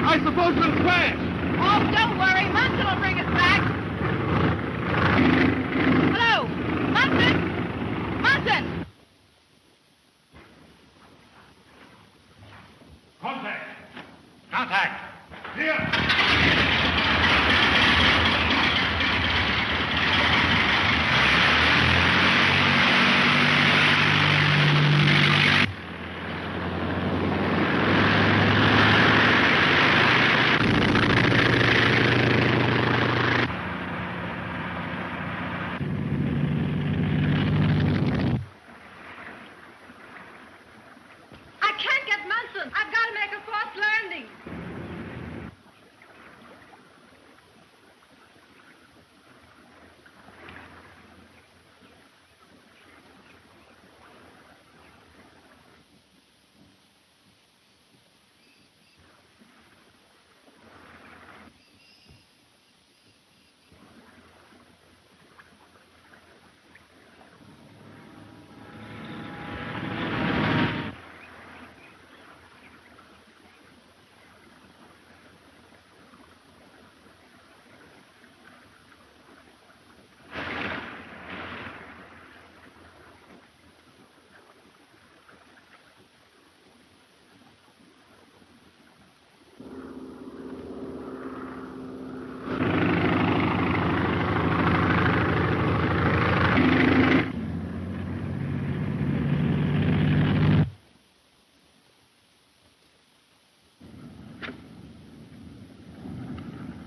I suppose we'll crash. Oh, don't worry. Munson will bring us back. Hello? Munson? Munson! Contact. Contact. Here. I can't get Munson. I've got to make a false landing.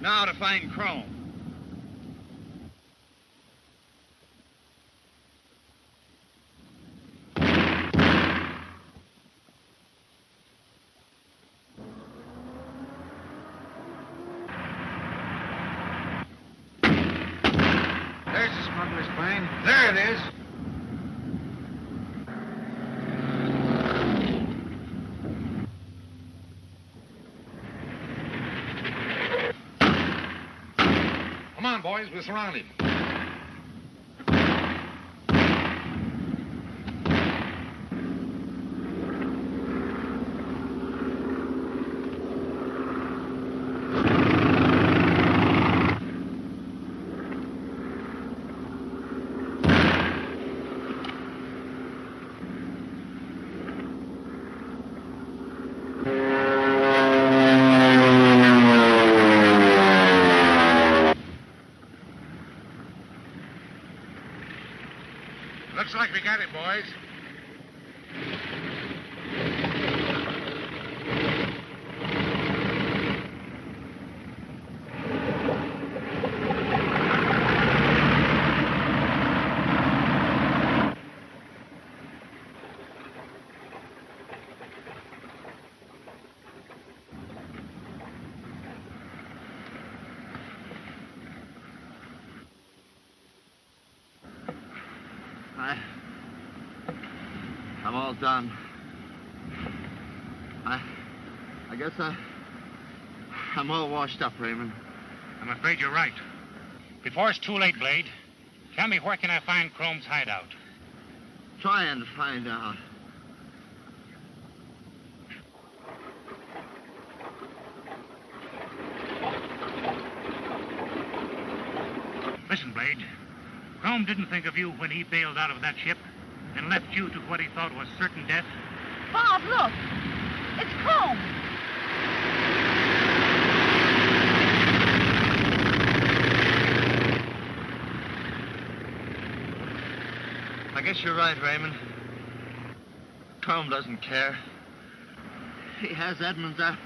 Now to find Chrome. There's the smuggler's plane. There it is. Come on, boys. We'll surround him. Looks like we got it, boys. I'm all done. I guess I'm all washed up, Raymond. I'm afraid you're right. Before it's too late, Blade, tell me where can I find Chrome's hideout? Try and find out. Listen, Blade. Chrome didn't think of you when he bailed out of that ship and left you to what he thought was certain death. Bob, look. It's Chrome. guess you're right, Raymond. Chrome doesn't care. He has Edmonds at...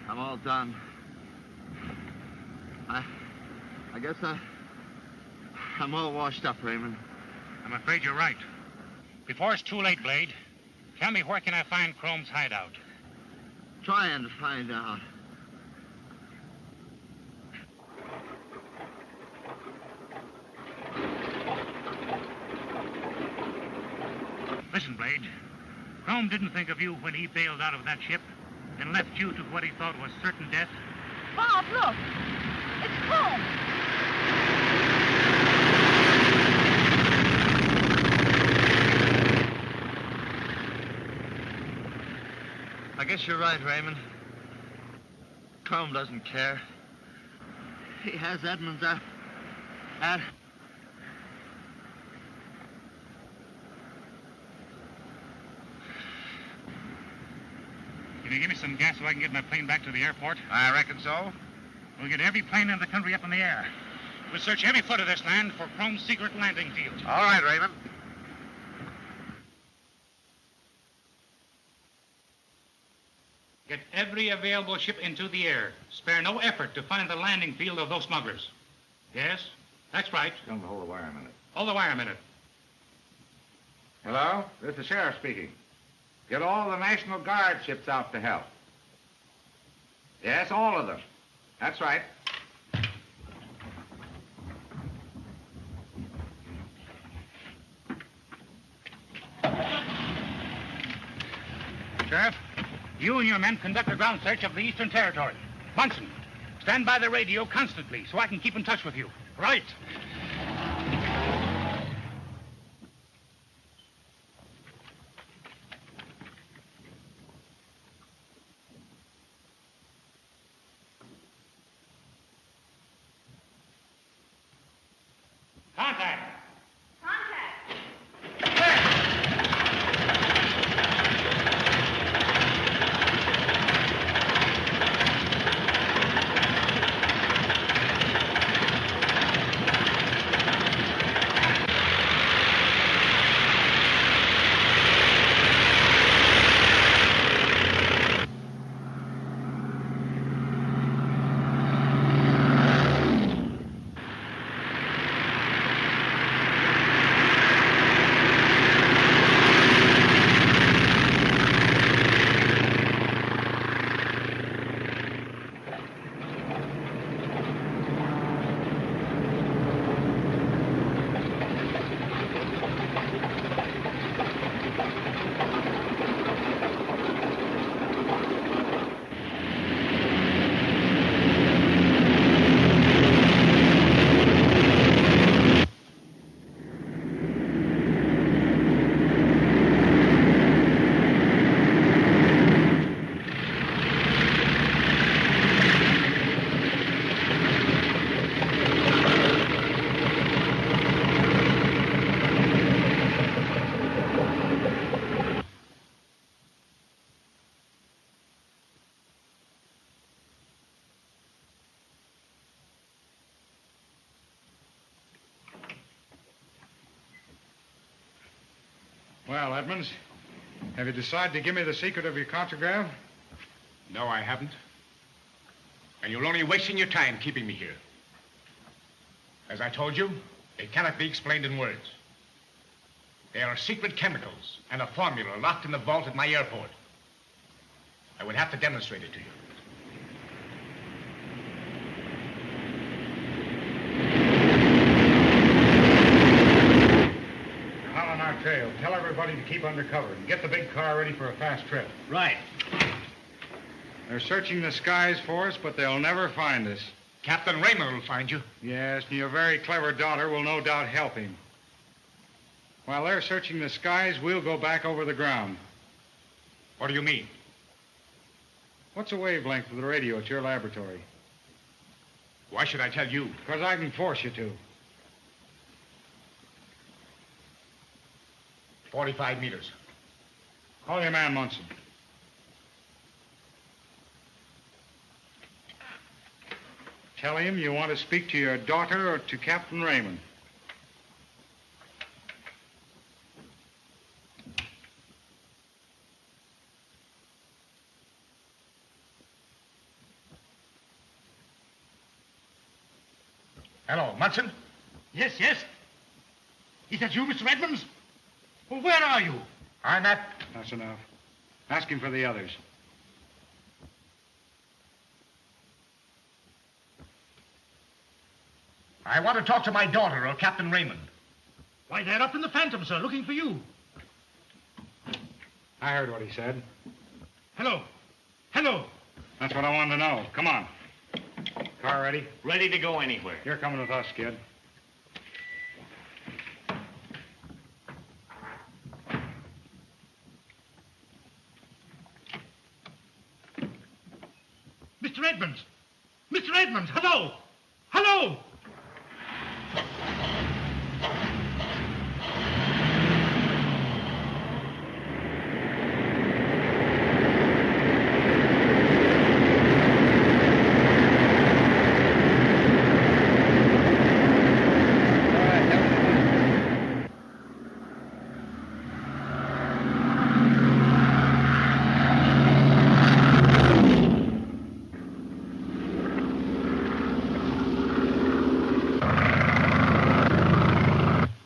I'm all done. I guess I'm all washed up, Raymond. I'm afraid you're right. Before it's too late, Blade, tell me where can I find Chrome's hideout? Trying to find out. Listen, Blade. Chrome didn't think of you when he bailed out of that ship and left you to what he thought was certain death. Bob, look. It's Chrome. I guess you're right, Raymond. Chrome doesn't care. He has Edmonds at... Can you give me some gas so I can get my plane back to the airport? I reckon so. We'll get every plane in the country up in the air. We'll search every foot of this land for Chrome's secret landing field. All right, Raymond. Get every available ship into the air. Spare no effort to find the landing field of those smugglers. Yes? That's right. Tell them to hold the wire a minute. Hold the wire a minute. Hello? This is the sheriff speaking. Get all the National Guard ships out to help. Yes, all of them. That's right. Sheriff, you and your men conduct a ground search of the Eastern Territory. Munson, stand by the radio constantly so I can keep in touch with you. Right. Contact. Well, Edmonds, have you decided to give me the secret of your contragraph? No, I haven't. And you're only wasting your time keeping me here. As I told you, it cannot be explained in words. They are secret chemicals and a formula locked in the vault at my airport. I would have to demonstrate it to you. Out on our trail. Tell everybody to keep under cover and get the big car ready for a fast trip. Right. They're searching the skies for us, but they'll never find us. Captain Raymond will find you. Yes, and your very clever daughter will no doubt help him. While they're searching the skies, we'll go back over the ground. What do you mean? What's the wavelength of the radio at your laboratory? Why should I tell you? Because I can force you to. 45 meters. Call your man, Munson. Tell him you want to speak to your daughter or to Captain Raymond. Hello, Munson? Yes, yes. Is that you, Mr. Edmonds? Well, where are you? I'm at... That's enough. Ask him for the others. I want to talk to my daughter or Captain Raymond. Why, they're up in the Phantom, sir, looking for you. I heard what he said. Hello. Hello. That's what I wanted to know. Come on. Car ready? Ready to go anywhere. You're coming with us, kid. Mr. Edmonds! Mr. Edmonds, hello! Hello!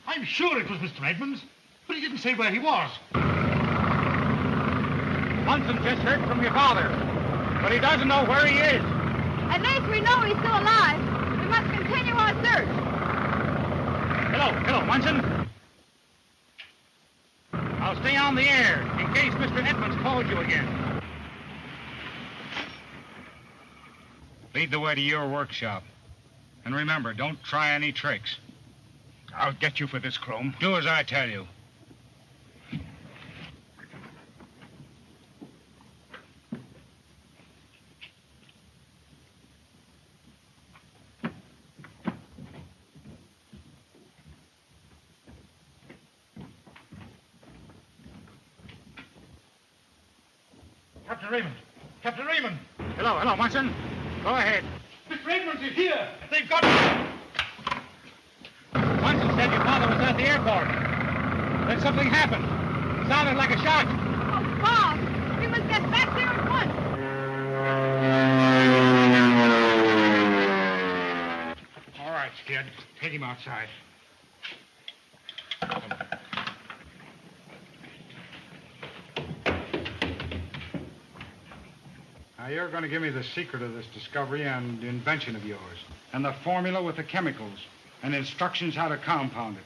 I'm sure it was Mr. Edmonds, but he didn't say where he was. Munson just heard from your father, but he doesn't know where he is. At least we know he's still alive. We must continue our search. Hello, Munson. I'll stay on the air in case Mr. Edmonds calls you again. Lead the way to your workshop. And remember, don't try any tricks. I'll get you for this, Chrome. Do as I tell you. Captain Raymond! Captain Raymond! Hello, Munson. Go ahead. Mr. Edmonds is here! They've got him! Munson said your father was at the airport. Then something happened. It sounded like a shot. Oh, Bob! We must get back there at once. All right, Skid. Take him outside. Now, you're going to give me the secret of this discovery and invention of yours, and the formula with the chemicals, and instructions how to compound it.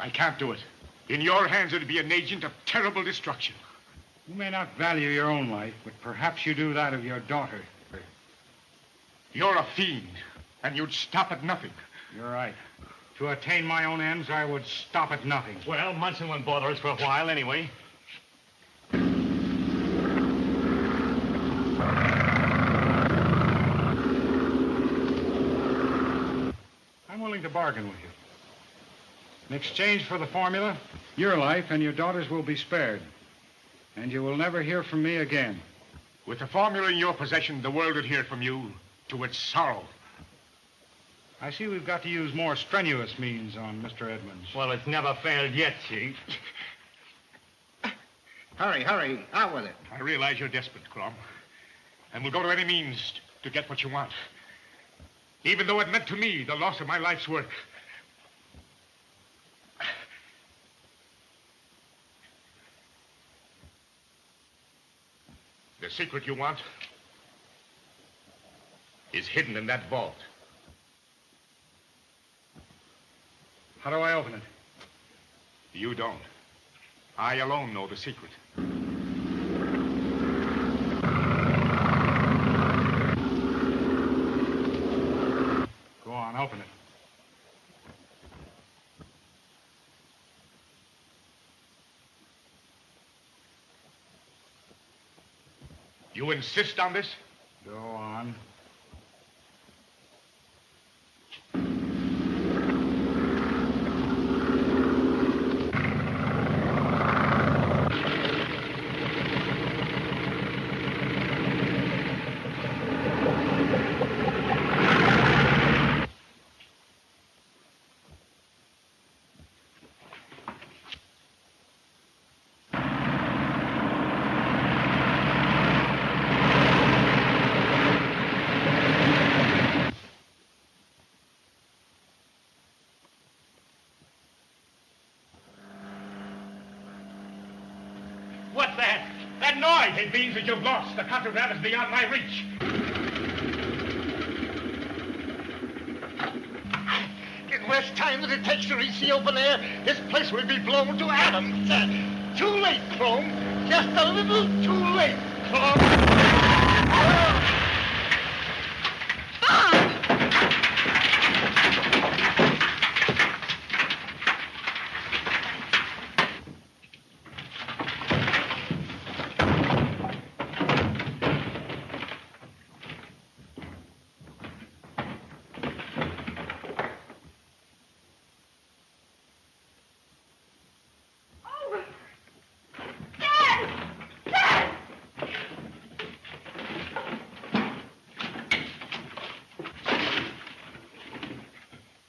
I can't do it. In your hands, it'd be an agent of terrible destruction. You may not value your own life, but perhaps you do that of your daughter. You're a fiend, and you'd stop at nothing. You're right. To attain my own ends, I would stop at nothing. Well, Munson won't bother us for a while anyway. I'm willing to bargain with you. In exchange for the formula, your life and your daughter's will be spared. And you will never hear from me again. With the formula in your possession, the world would hear from you to its sorrow. I see we've got to use more strenuous means on Mr. Edmonds. Well, it's never failed yet, Chief. Hurry, out with it. I realize you're desperate, Crom. And will go to any means to get what you want. Even though it meant to me the loss of my life's work. The secret you want is hidden in that vault. How do I open it? You don't. I alone know the secret. Go on, open it. You insist on this? Go on. What's that? That noise! It means that you've lost. The contraband is beyond my reach. In less time than it takes to reach the open air, this place will be blown to atoms. Too late, Chrome. Just a little too late, Chrome.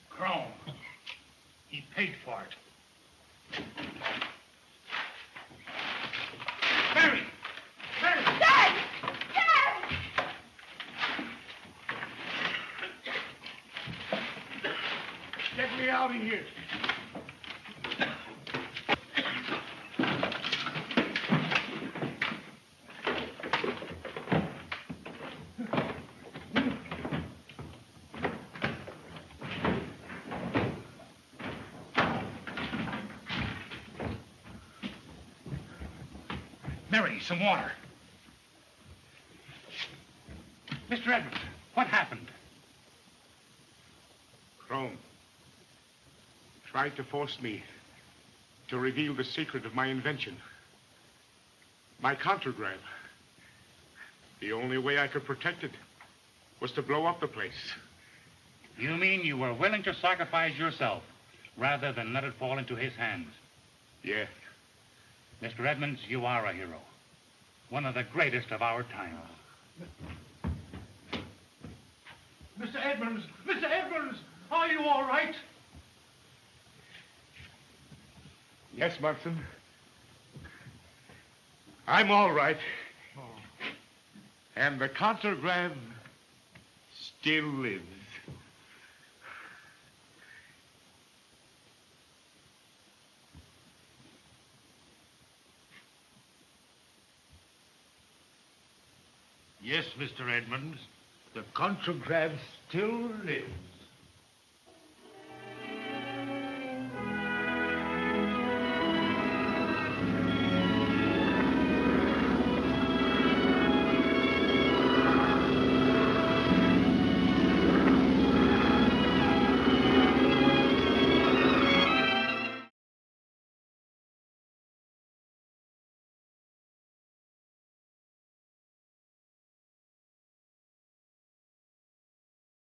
Chrome. He paid for it. Mary! Mary! Dad! Dad! Get me out of here. Mary, some water. Mr. Edwards, what happened? Chrome tried to force me to reveal the secret of my invention. My contragraph. The only way I could protect it was to blow up the place. You mean you were willing to sacrifice yourself rather than let it fall into his hands? Yeah. Mr. Edmonds, you are a hero. One of the greatest of our time. Mr. Edmonds! Mr. Edmonds! Are you all right? Yes, Munson. I'm all right. And the contragraph still lives. Yes, Mr. Edmonds, the contragraph still lives.